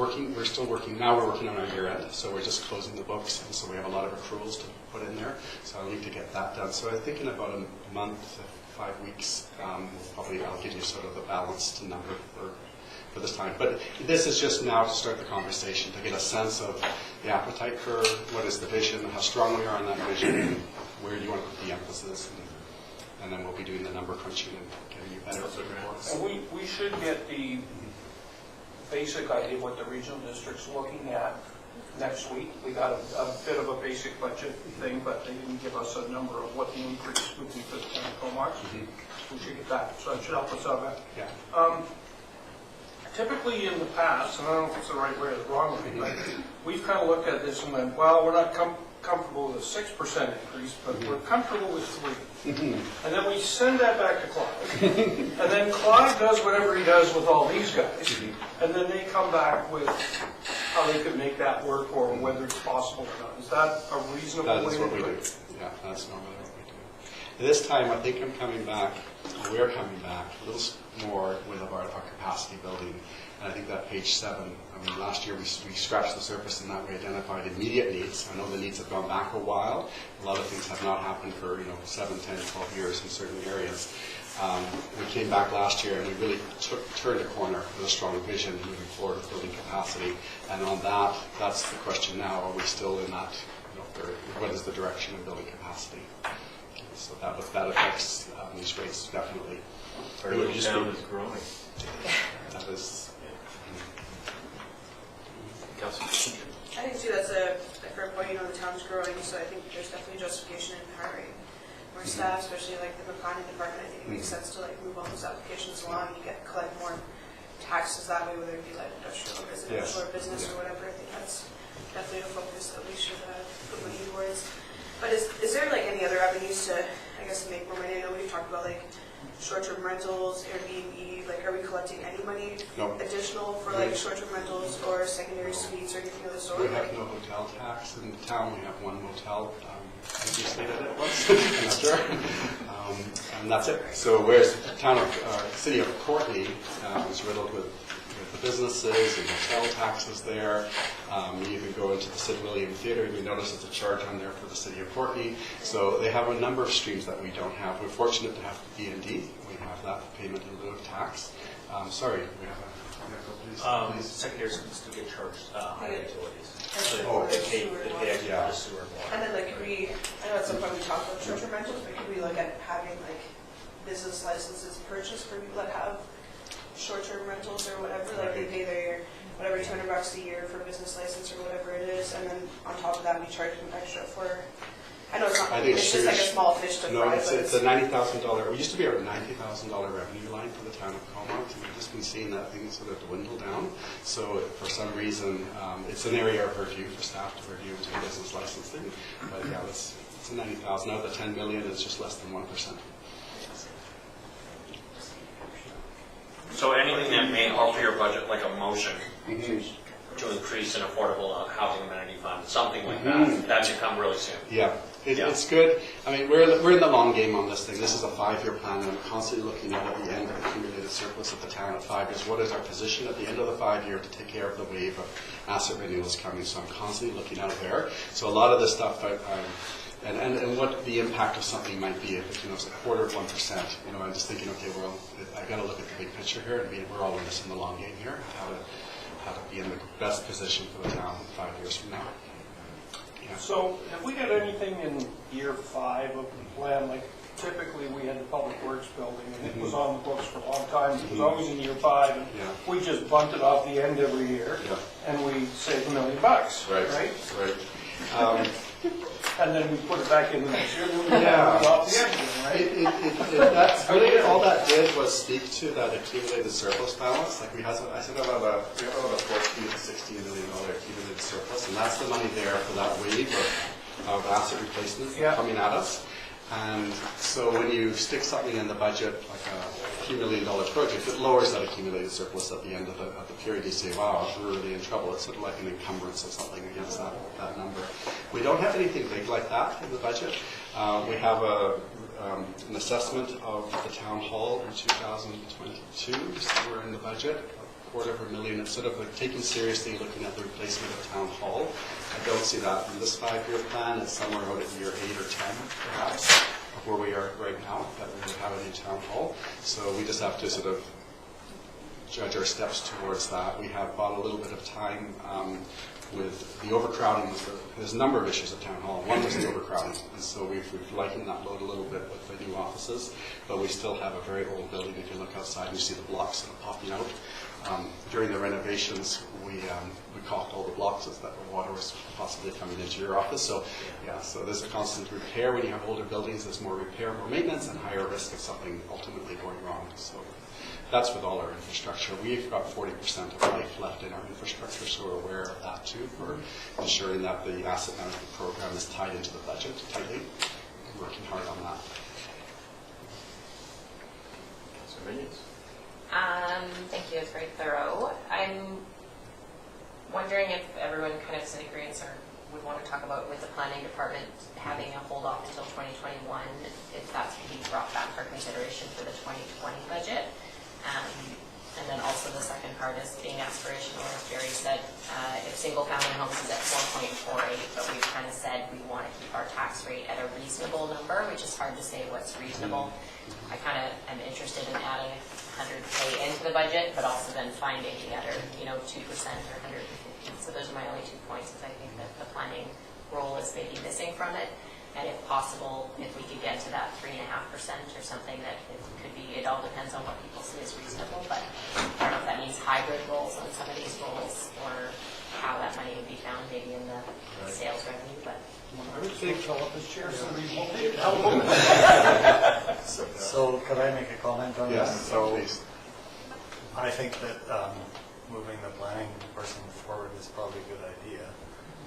Speaker 16: still working, now we're working on our year end, so we're just closing the books, and so we have a lot of accruals to put in there, so I'll need to get that done. So I think in about a month to 5 weeks, I'll give you sort of the balanced number for this time. But this is just now to start the conversation, to get a sense of the appetite for what is the vision, how strong we are on that vision, and where you want to put the emphasis. And then we'll be doing the number crunching and getting you better reports.
Speaker 4: And we should get the basic idea of what the regional district's looking at next week. We got a bit of a basic budget thing, but they didn't give us a number of what the increase would be for the town of Comox. We should get that, so that should help us out.
Speaker 16: Yeah.
Speaker 4: Typically in the past, and I don't know if it's the right way or the wrong way, but we've kind of looked at this and went, well, we're not comfortable with a 6% increase, but we're comfortable with 3%. And then we send that back to Clive. And then Clive does whatever he does with all these guys. And then they come back with how they could make that work or whether it's possible or not. Is that a reasonable way to do it?
Speaker 16: Yeah, that's normally what we do. This time, I think I'm coming back, or we're coming back a little more with our capacity building. And I think that page 7, I mean, last year we scratched the surface and that we identified immediate needs. I know the needs have gone back a while. A lot of things have not happened for 7, 10, 12 years in certain areas. We came back last year and we really turned a corner with a strong vision moving forward with building capacity. And on that, that's the question now. Are we still in that, what is the direction of building capacity? So that affects these rates definitely.
Speaker 1: Our little town is growing.
Speaker 16: That is.
Speaker 5: I think too that's a fair point. The town's growing, so I think there's definitely justification in hiring more staff, especially like in the planning department. I think it makes sense to move all those applications along. You collect more taxes that way, whether it be industrial, or residential, or business, or whatever. I think that's definitely a focus that we should put money towards. But is there any other avenues to, I guess, make more money? I know we've talked about short-term rentals, Airbnb. Are we collecting any money additional for short-term rentals or secondary suites or anything of the sort?
Speaker 16: We have no hotel tax in town. We have one motel. I just stayed at it once. I'm not sure. And that's it. So whereas the city of Courtney is riddled with the businesses and hotel taxes there. You can go into the Sid William Theatre and you notice there's a charge on there for the city of Courtney. So they have a number of streams that we don't have. We're fortunate to have the D&D. We have that payment in lieu of tax. Sorry, we have a please.
Speaker 10: Secondary schools do get charged higher utilities.
Speaker 5: So
Speaker 10: they pay extra for the sewer more.
Speaker 5: And then could we, I know at some point we talked about short-term rentals, but could we look at having business licenses purchased for people that have short-term rentals or whatever, they pay their whatever $200 a year for a business license or whatever it is, and then on top of that we charge them extra for. I know it's not. It's just a small fish to fry.
Speaker 16: No, it's a $90,000. We used to be a $90,000 revenue line for the town of Comox, and we've just been seeing that thing sort of dwindle down. So for some reason, it's an area of review for staff to review into business licensing. But yeah, it's a $90,000. Out of the $10 million, it's just less than 1%.
Speaker 8: So anything that may alter your budget, like a motion to increase an affordable housing amenity fund, something like that should come really soon.
Speaker 16: Yeah, it's good. I mean, we're in the long game on this thing. This is a 5-year plan, and I'm constantly looking at the end of the accumulated surplus of the town at 5 years. What is our position at the end of the 5 year to take care of the wave of asset renewals coming? So I'm constantly looking out there. So a lot of this stuff, and what the impact of something might be if it's a quarter of 1%. I'm just thinking, okay, well, I got to look at the big picture here, and we're all in this in the long game here. How to be in the best position for the town 5 years from now. Yeah.
Speaker 4: So have we got anything in year 5 of the plan? Typically we had the Public Works building and it was on the books for a long time. It was always in year 5 and we just bumped it off the end every year and we saved $1 million, right? And then we put it back in the next year and we off the end again, right?
Speaker 16: That's really all that did was speak to that accumulated surplus balance. I said about a $14 to $16 million accumulated surplus, and that's the money there for that wave of asset replacements coming at us. And so when you stick something in the budget, like a few $1 million project, it lowers that accumulated surplus at the end of the period. You say, wow, we're really in trouble. It's sort of like an encumbrance of something against that number. We don't have anything big like that in the budget. We have an assessment of the town hall in 2022, somewhere in the budget, $250,000. It's sort of taking seriously looking at the replacement of town hall. I don't see that in this 5-year plan. It's somewhere out at year 8 or 10, perhaps, of where we are right now, that we would have a new town hall. So we just have to sort of judge our steps towards that. We have bought a little bit of time with the overcrowding. There's a number of issues at town hall. One was the overcrowding, and so we've lightened that load a little bit with the new offices, but we still have a very old building. If you look outside, you see the blocks that are popping out. During the renovations, we caulked all the blocks so that the water was possibly coming into your office. So so there's a constant repair. When you have older buildings, there's more repair, more maintenance, and higher risk of something ultimately going wrong. So that's with all our infrastructure. We've got 40% of life left in our infrastructure, so we're aware of that too, for ensuring that the asset management program is tied into the budget tightly. We're working hard on that.
Speaker 3: Thank you, it's very thorough. I'm wondering if everyone kind of is in agreement or would want to talk about with the planning department, having a hold off until 2021, if that's to be brought back for consideration for the 2020 budget. And then also the second part is being aspirational, as Jerry said, if single family homes is at 4.48, but we've kind of said we want to keep our tax rate at a reasonable number, which is hard to say what's reasonable. I kind of am interested in adding 100K into the budget, but also then finding the other, 2% or 150. So those are my only 2 points, is I think that the planning role is maybe missing from it. And if possible, if we could get to that 3.5% or something, that it could be, it all depends on what people see as reasonable, but I don't know if that means hybrid roles on some of these roles, or how that money would be found, maybe in the sales revenue, but.
Speaker 2: I would say Philip is chair, so we won't be
Speaker 12: So could I make a comment on
Speaker 16: Yes,
Speaker 12: that? So
Speaker 16: please.
Speaker 12: I think that moving the planning person forward is probably a good idea.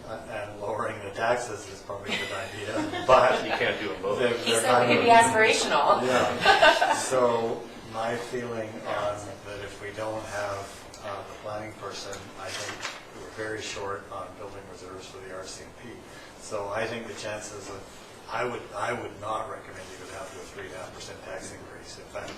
Speaker 12: And lowering the taxes is probably a good idea, but
Speaker 1: You can't do them both.
Speaker 3: He said we could be aspirational.
Speaker 12: Yeah. So my feeling on that, if we don't have the planning person, I think we're very short on building reserves for the RCMP. So I think the chances of, I would not recommend you would have to do a 3.5% tax increase. In fact,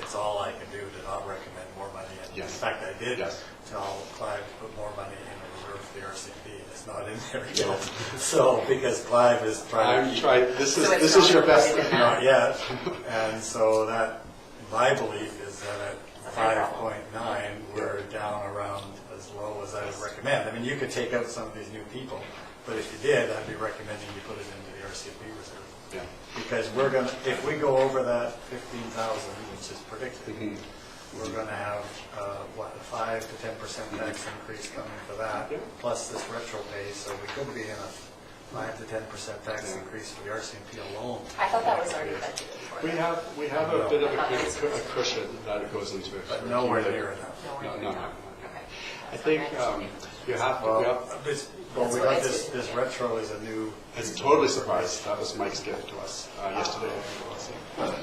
Speaker 12: it's all I can do to not recommend more money. And
Speaker 16: Yes.
Speaker 12: in fact, I did
Speaker 16: Yes.
Speaker 12: tell Clive to put more money in a reserve for the RCMP. It's not in there yet. So, because Clive is trying to keep
Speaker 16: This
Speaker 3: So
Speaker 16: is
Speaker 3: it's
Speaker 16: this
Speaker 3: not
Speaker 16: is your best.
Speaker 3: included in
Speaker 12: not yet. And so that, my belief is that at 5.9, we're down around as low as I would recommend. I mean, you could take out some of these new people, but if you did, I'd be recommending you put it into the RCMP reserve.
Speaker 16: Yeah.
Speaker 12: Because we're going to, if we go over that 15,000, which is predicted,
Speaker 16: Mhm.
Speaker 12: we're going to have, a 5 to 10% tax increase coming for that,
Speaker 16: Yeah.
Speaker 12: plus this retro pay, so we could be in a 5 to 10% tax increase for the RCMP alone.
Speaker 3: I thought that was already budgeted for.
Speaker 16: We have a bit of a cushion that it goes into it.
Speaker 12: But nowhere near enough.
Speaker 16: No.
Speaker 3: Okay.
Speaker 16: I think you have to.
Speaker 12: Well, we got this retro is a new.
Speaker 16: It's totally surprised. That was Mike's gift to us yesterday.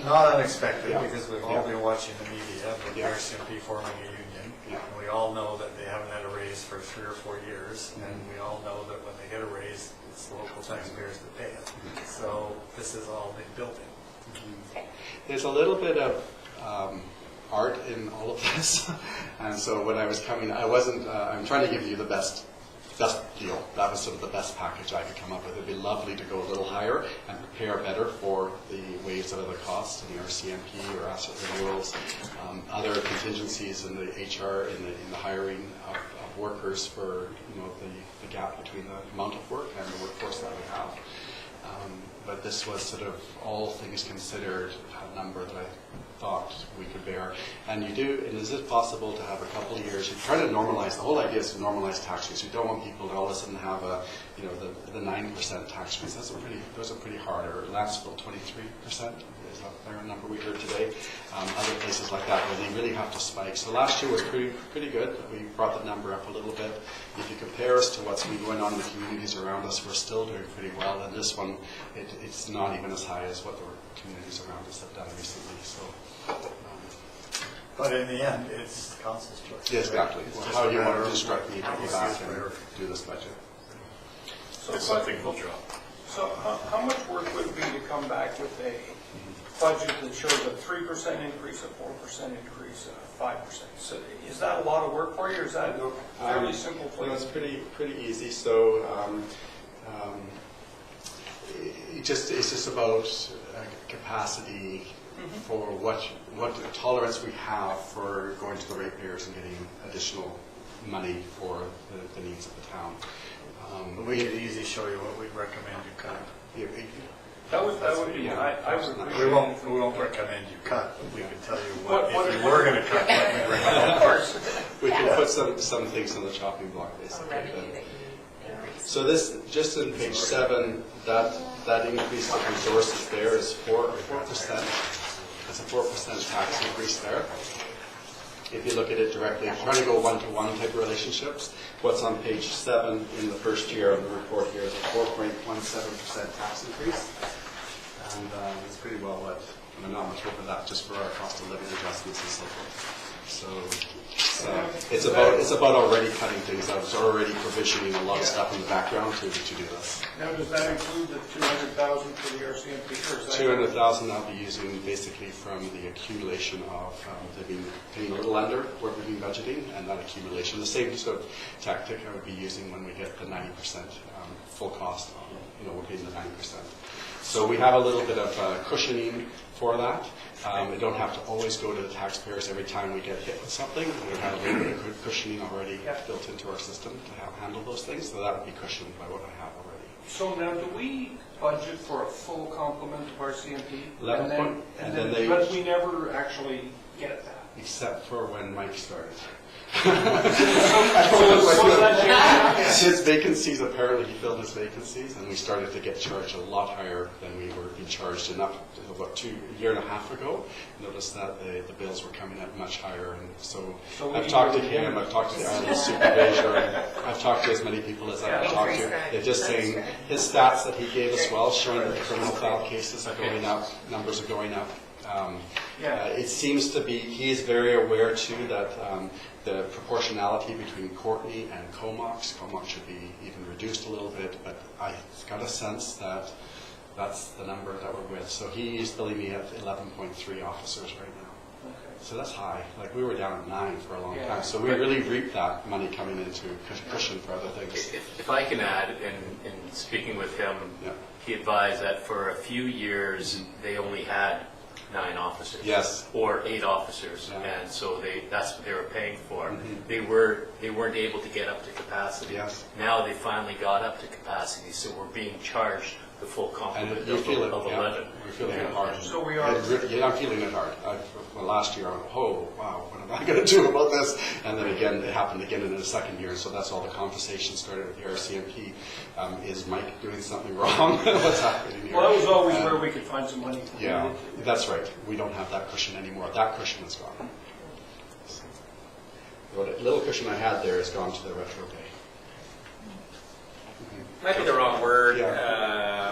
Speaker 12: Not unexpected,
Speaker 16: Yeah.
Speaker 12: because we've all been watching the media, but the RCMP forming a union.
Speaker 16: Yeah.
Speaker 12: And we all know that they haven't had a raise for 3 or 4 years, and we all know that when they get a raise, it's the local taxpayers that pay it. So this is all been built in.
Speaker 16: There's a little bit of art in all of this, and so when I was coming, I wasn't. I'm trying to give you the best deal. That was sort of the best package I could come up with. It'd be lovely to go a little higher and prepare better for the waves of other costs in the RCMP or asset renewals, other contingencies in the HR, in the hiring of workers for the gap between the amount of work and the workforce that we have. But this was sort of, all things considered, a number that I thought we could bear. And you do, and is it possible to have a couple of years, you try to normalize, the whole idea is to normalize tax rates. You don't want people to all of a sudden have the 9% tax rates. Those are pretty hard, or Lanceville 23% is a fair number we heard today. Other places like that where they really have to spike. So last year was pretty good. We brought the number up a little bit. If you compare us to what's been going on in the communities around us, we're still doing pretty well. And this one, it's not even as high as what the communities around us have done recently. So.
Speaker 12: But in the end, it's council's choice.
Speaker 16: Yeah, exactly.
Speaker 12: It's
Speaker 16: Well,
Speaker 12: just
Speaker 16: how
Speaker 12: a
Speaker 16: you want
Speaker 12: matter
Speaker 16: to
Speaker 12: of
Speaker 16: construct the
Speaker 12: how you see
Speaker 16: back
Speaker 12: it
Speaker 16: and
Speaker 12: for-
Speaker 16: do this budget.
Speaker 1: It's something we'll drop.
Speaker 4: So how much work would it be to come back with a budget that shows a 3% increase, a 4% increase, a 5%? So is that a lot of work for you, or is that a fairly simple
Speaker 16: Well,
Speaker 4: thing?
Speaker 16: it's pretty easy. So it's just about capacity for what tolerance we have for going to the ratepayers and getting additional money for the needs of the town.
Speaker 12: But we could easily show you what we'd recommend you cut.
Speaker 4: That would be, I would appreciate.
Speaker 2: We won't recommend you cut, but we can tell you
Speaker 4: What-
Speaker 2: if you were going to cut, what we recommend.
Speaker 4: Of course.
Speaker 16: We can put some things on the chopping block, basically. So this, just in page 7, that increase of resources there is 4%. That's a 4% tax increase there. If you look at it directly, if you're trying to go one-to-one type relationships, what's on page 7 in the first year of the report here is a 4.17% tax increase. And it's pretty well what, not much over that, just for our cost of living adjustments and so forth. So it's about already cutting things out. It's already provisioning a lot of stuff in the background to do this.
Speaker 4: Now, does that include the 200,000 for the RCMP, or is that?
Speaker 16: 200,000 I'll be using basically from the accumulation of being a little under what we've been budgeting, and that accumulation. The same sort of tactic I would be using when we get the 90% full cost on, we're paying the 90%. So we have a little bit of cushioning for that. We don't have to always go to the taxpayers every time we get hit with something. We have a little bit of good cushioning already built into our system to handle those things, so that would be cushioned by what I have already.
Speaker 4: So now, do we budget for a full complement of RCMP?
Speaker 16: 11 and then they,
Speaker 4: but we never actually get that.
Speaker 16: Except for when Mike started.
Speaker 4: His
Speaker 16: vacancies, apparently he filled his vacancies, and we started to get charged a lot higher than we were being charged about a year and a half ago. Noticed that the bills were coming up much higher, and so I've talked to him, I've talked to the island supervisor, I've talked to as many people as I've talked to. They're just saying his stats that he gave us well, showing that the criminal file cases are going up, numbers are going up. It seems to be, he's very aware too that the proportionality between Courtenay and Comox should be even reduced a little bit, but I got a sense that that's the number that we're with. So he's billing me at 11.3 officers right now. Okay. So that's high. Like we were down at 9 for a long time. So we really reaped that money coming into cushion for other things.
Speaker 1: If I can add, in speaking with him, he advised that for a few years they only had 9 officers, or 8 officers, and so that's what they were paying for. They weren't able to get up to capacity. Now they finally got up to capacity, so we're being charged the full complement of 11.
Speaker 16: We're feeling it hard.
Speaker 4: So we are.
Speaker 16: I'm feeling it hard. Last year, I went, oh wow, what am I going to do about this? And then again, it happened again in the second year, and so that's all the conversation started with the RCMP. Is Mike doing something wrong? What's happening here?
Speaker 4: Well, that was always where we could find some money.
Speaker 16: That's right. We don't have that cushion anymore. That cushion is gone. What little cushion I had there is gone to the retro pay.
Speaker 8: Might be the wrong word.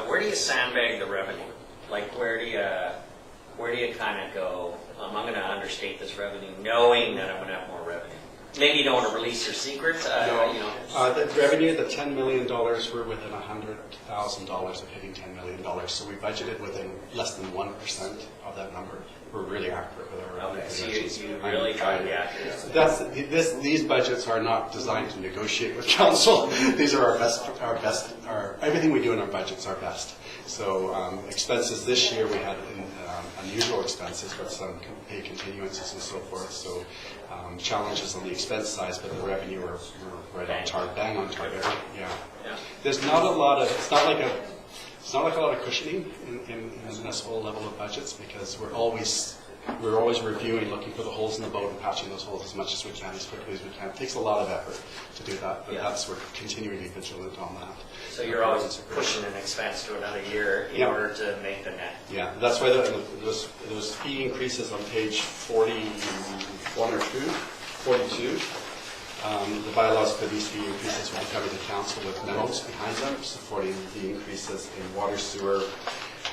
Speaker 8: Where do you sandbag the revenue? Like where do you kind of go, I'm going to understate this revenue, knowing that I'm going to have more revenue? Maybe you don't want to release your secrets.
Speaker 16: The revenue, the $10 million, we're within $100,000 of hitting $10 million. So we budgeted within less than 1% of that number. We're really accurate with our revenue.
Speaker 8: Okay, so you really try to be accurate.
Speaker 16: These budgets are not designed to negotiate with council. These are our best, everything we do in our budgets are best. So expenses this year, we had unusual expenses, but some pay continuances and so forth. So challenges on the expense side, but the revenue we're right on target, bang on target. There's not a lot of, it's not like a lot of cushioning in the municipal level of budgets, because we're always reviewing, looking for the holes in the boat and patching those holes as much as we can, as quickly as we can. It takes a lot of effort to do that, but we're continually vigilant on that.
Speaker 8: So you're always pushing an expense to another year in order to make the net.
Speaker 16: Yeah, that's why those fee increases on page 41 or 42. The bylaws for these fee increases will be coming to council with memos behind them supporting the increases in water, sewer.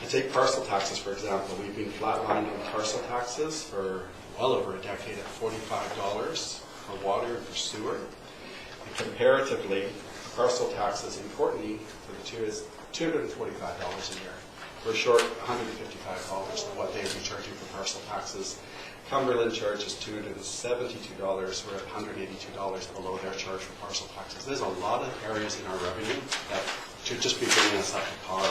Speaker 16: And take parcel taxes, for example. We've been flatlined on parcel taxes for well over a decade at $45 for water and for sewer. And comparatively, parcel taxes in Courtenay for the two is $245 a year. We're short $155 of what they would be charging for parcel taxes. Cumberland charges $272. We're at $182 below their charge for parcel taxes. There's a lot of areas in our revenue that should just be bringing us up to par.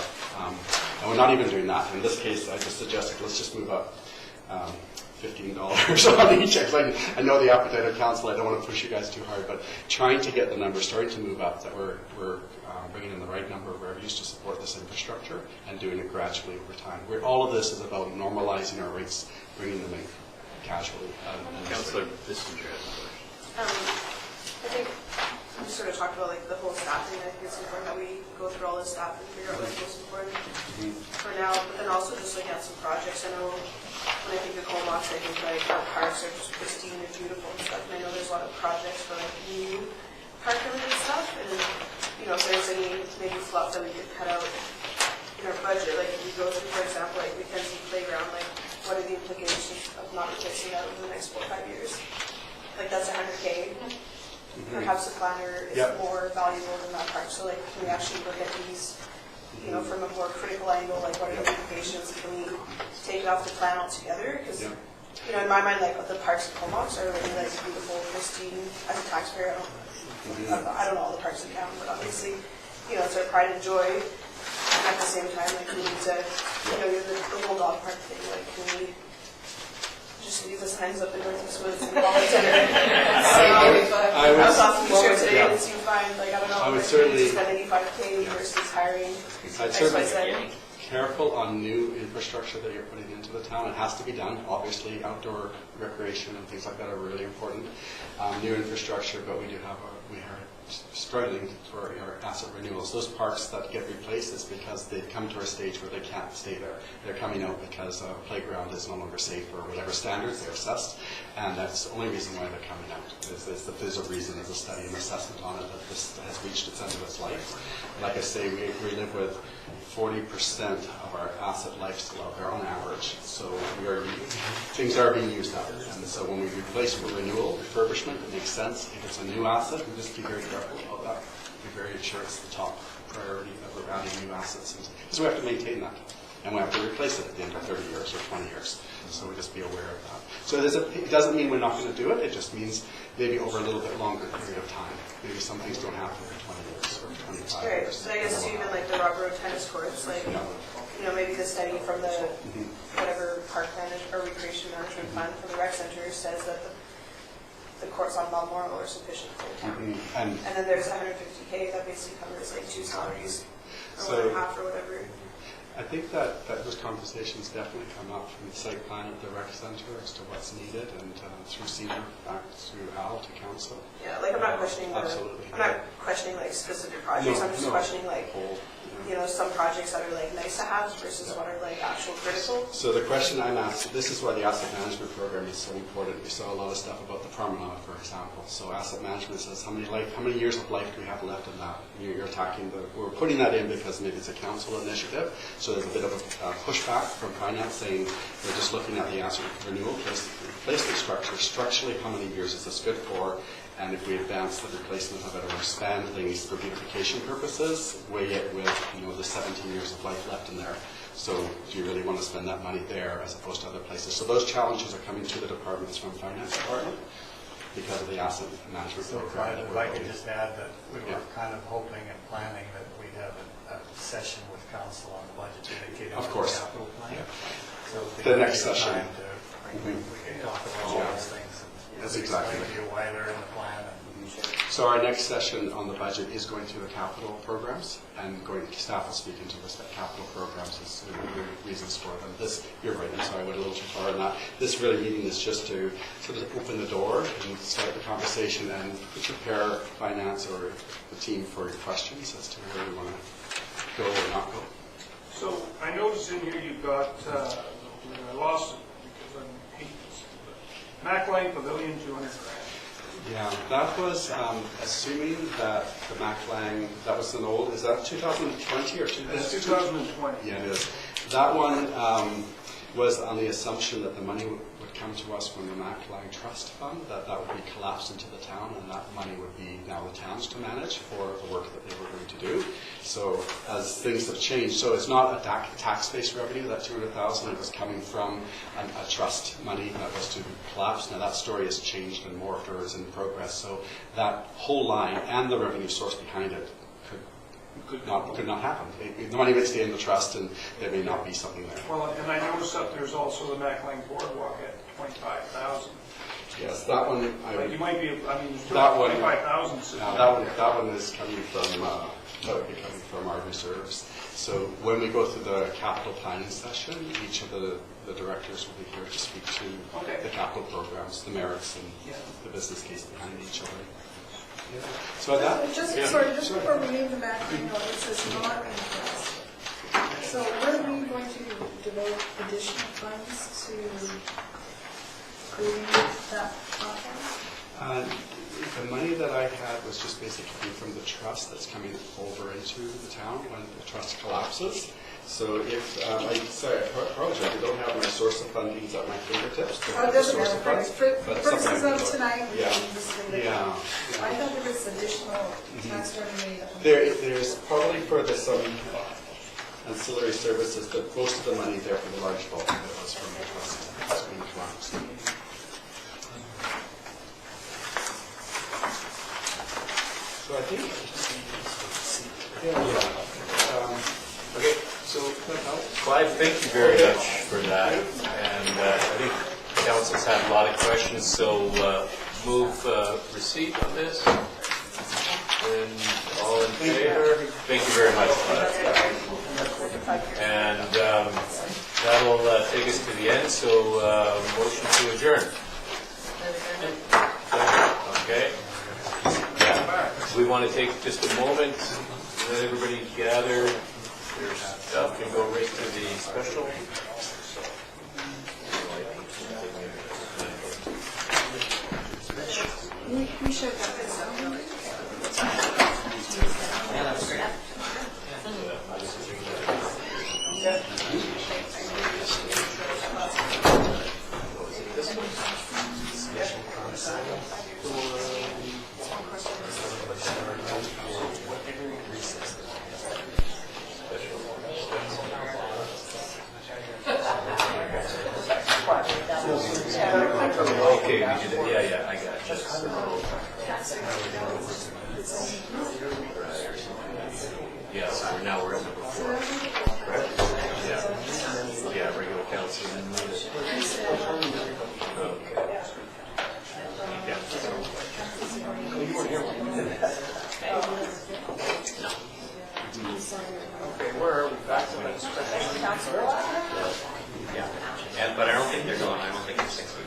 Speaker 16: And we're not even doing that. In this case, I just suggested let's just move up $15 on each. I know the appetite of council. I don't want to push you guys too hard, but trying to get the numbers starting to move up, that we're bringing in the right number of revenues to support this infrastructure and doing it gradually over time. All of this is about normalizing our rates, bringing them in casually.
Speaker 1: Councillor, this is your
Speaker 5: I think we sort of talked about like the whole staffing. I think it's important that we go through all this stuff and figure out what's most important for now, but then also just looking at some projects. I know when I think of Comox, I think like our parks are just pristine and beautiful and stuff, and I know there's a lot of projects for like new park related stuff, and if there's any maybe fluff that we could cut out in our budget, like if we go through, for example, like Mackenzie Playground, like what are the implications of not replacing that over the next 4 or 5 years? like that's 100K. Perhaps the planner is
Speaker 16: Yep.
Speaker 5: more valuable than that part. So like, can we actually look at these, you know, from a more critical angle, like what are the implications? Can we take it off the plan altogether? Because,
Speaker 16: Yep.
Speaker 5: you know, in my mind, like the parks and Comox are really like beautiful, pristine. As a taxpayer, I don't know all the parks in town, but obviously, you know, it's our pride and joy. And at the same time, like we need to, you know, the whole dog park thing, like can we just leave the signs up in Northeast Woods and call it dinner? I was off the show today and it seemed fine, like I don't know,
Speaker 16: I would
Speaker 5: like,
Speaker 16: certainly-
Speaker 5: spend 85K versus hiring
Speaker 16: I'd certainly
Speaker 5: XYZ.
Speaker 16: be careful on new infrastructure that you're putting into the town. It has to be done. Obviously, outdoor recreation and things like that are really important. New infrastructure, but we are struggling for our asset renewals. Those parks that get replaced is because they've come to a stage where they can't stay there. They're coming out because a playground is no longer safe or whatever standards they're assessed, and that's the only reason why they're coming out. There's a reason, there's a study and assessment on it that this has reached its end of its life. Like I say, we live with 40% of our asset life still out there on average. So things are being used up. And so when we replace for renewal, refurbishment, it makes sense. If it's a new asset, we just be very careful about that. Be very sure it's the top priority that we're adding new assets. Because we have to maintain that. And we have to replace it at the end of 30 years or 20 years. So we just be aware of that. So it doesn't mean we're not going to do it. It just means maybe over a little bit longer period of time. Maybe some things don't happen for 20 years or 25
Speaker 5: Right,
Speaker 16: years.
Speaker 5: so I guess too, even like the Rock Road tennis courts, like, you know, maybe the study from the, whatever park management or recreation management plan for the rec center says that the courts on Balmoral are sufficient for the town. And then there's 150K that basically covers like 2 salaries, or half or whatever.
Speaker 16: I think that those conversations definitely come up from the site plan at the rec center as to what's needed, and through senior back through Al to council.
Speaker 5: Yeah, like I'm not questioning
Speaker 16: Absolutely.
Speaker 5: I'm not questioning like specific projects. I'm just questioning like, you know, some projects that are like nice to have versus what are like actual critical.
Speaker 16: So the question I'm asked, this is why the asset management program is so important. We saw a lot of stuff about the promenade, for example. So asset management says how many years of life do we have left in that? You're attacking we're putting that in because maybe it's a council initiative. So there's a bit of a pushback from finance saying we're just looking at the asset renewal, replacement structure. Structurally, how many years is this good for? And if we advance the replacement of it or expand things for beautification purposes, weigh it with the 17 years of life left in there. So do you really want to spend that money there as opposed to other places? So those challenges are coming to the departments from finance department because of the asset management program.
Speaker 12: If I could just add that we were kind of hoping and planning that we'd have a session with council on the budget dedicated to the capital plan. So
Speaker 16: the next session.
Speaker 12: We can talk about all those things.
Speaker 16: That's exactly
Speaker 12: explain to you why they're in the plan.
Speaker 16: So our next session on the budget is going through the capital programs, and staff will speak into the capital programs as the reasons for them. You're right, I'm sorry, I went a little too far on that. This really meeting is just to sort of open the door and start the conversation and prepare finance or the team for your questions as to where we want to go or not go.
Speaker 4: So I noticed in here you've got, I lost it because I'm hating this, but Mac Lane Pavilion, $200,000.
Speaker 16: Yeah, that was assuming that the Mac Lang, that was an old, is that 2020 or 2020?
Speaker 4: It's 2020.
Speaker 16: Yeah, it is. That one was on the assumption that the money would come to us from the Mac Lang Trust Fund, that would be collapsed into the town, and that money would be now the town's to manage for the work that they were going to do. So as things have changed, so it's not a tax-based revenue, that $200,000, it was coming from a trust money that was to collapse. Now that story has changed and morphed or is in progress, so that whole line and the revenue source behind it could not happen. The money would stay in the trust, and there may not be something there.
Speaker 4: Well, and I noticed that there's also the Mac Lane Boardwalk at $25,000.
Speaker 16: Yes, that one.
Speaker 4: But you might be. I mean, there's
Speaker 16: that one.
Speaker 4: $25,000.
Speaker 16: That one is coming from. That would be coming from our reserves. So when we go through the capital planning session, each of the directors will be here to speak to the capital programs, the merits, and the business case behind each of them. So that.
Speaker 17: Just before we leave the back, this is not in place. So were we going to devote additional funds to creating that platform?
Speaker 16: the money that I had was just basically from the trust that's coming over into the town when the trust collapses. So if I say a project, I don't have my source of funding at my fingertips.
Speaker 17: Oh, it doesn't
Speaker 16: Source of
Speaker 17: matter.
Speaker 16: funds, but
Speaker 17: Purposes
Speaker 16: something
Speaker 17: of
Speaker 16: like that.
Speaker 17: tonight, we
Speaker 16: Yeah.
Speaker 17: can just leave it.
Speaker 16: Yeah.
Speaker 17: I thought there was additional tax revenue.
Speaker 16: There's probably for some ancillary services, but most of the money there for the large bulk of it was from the trust. That's going to collapse. So I think,
Speaker 1: Okay, so Clive, thank you very much for that. And I think council's had a lot of questions, so move receipt of this. And all in favor? Thank you very much, Clive. And that'll take us to the end, so motion to adjourn. Okay? Yeah. We want to take just a moment, let everybody gather. Your stuff can go right to the special.
Speaker 17: We should have this down.
Speaker 1: Okay, we did it. Yeah, I got you. Yeah, so now we're at number 4. Right? Yeah, regular council. Okay. Yeah.
Speaker 4: Okay, where are we? Back to that special.
Speaker 8: Yeah, but I don't think they're going, I don't think it's $60.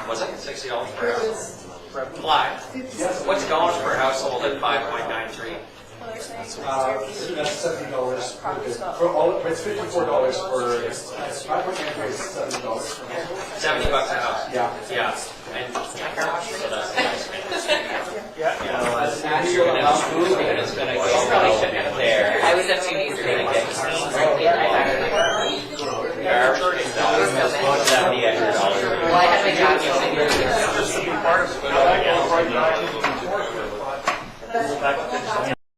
Speaker 8: Was it $60 per house? Clive, what's dollars per household at 5.93?
Speaker 2: That's $70 for all. It's $54 for. $5.9 is $70.
Speaker 8: $70 a house?
Speaker 2: Yeah.
Speaker 8: Yeah. And so that's nice.
Speaker 4: Yeah.
Speaker 8: You're gonna move and it's gonna go there.
Speaker 7: I was at Judy's today to get
Speaker 8: $70 extra dollars.
Speaker 7: Well, I had my job yesterday.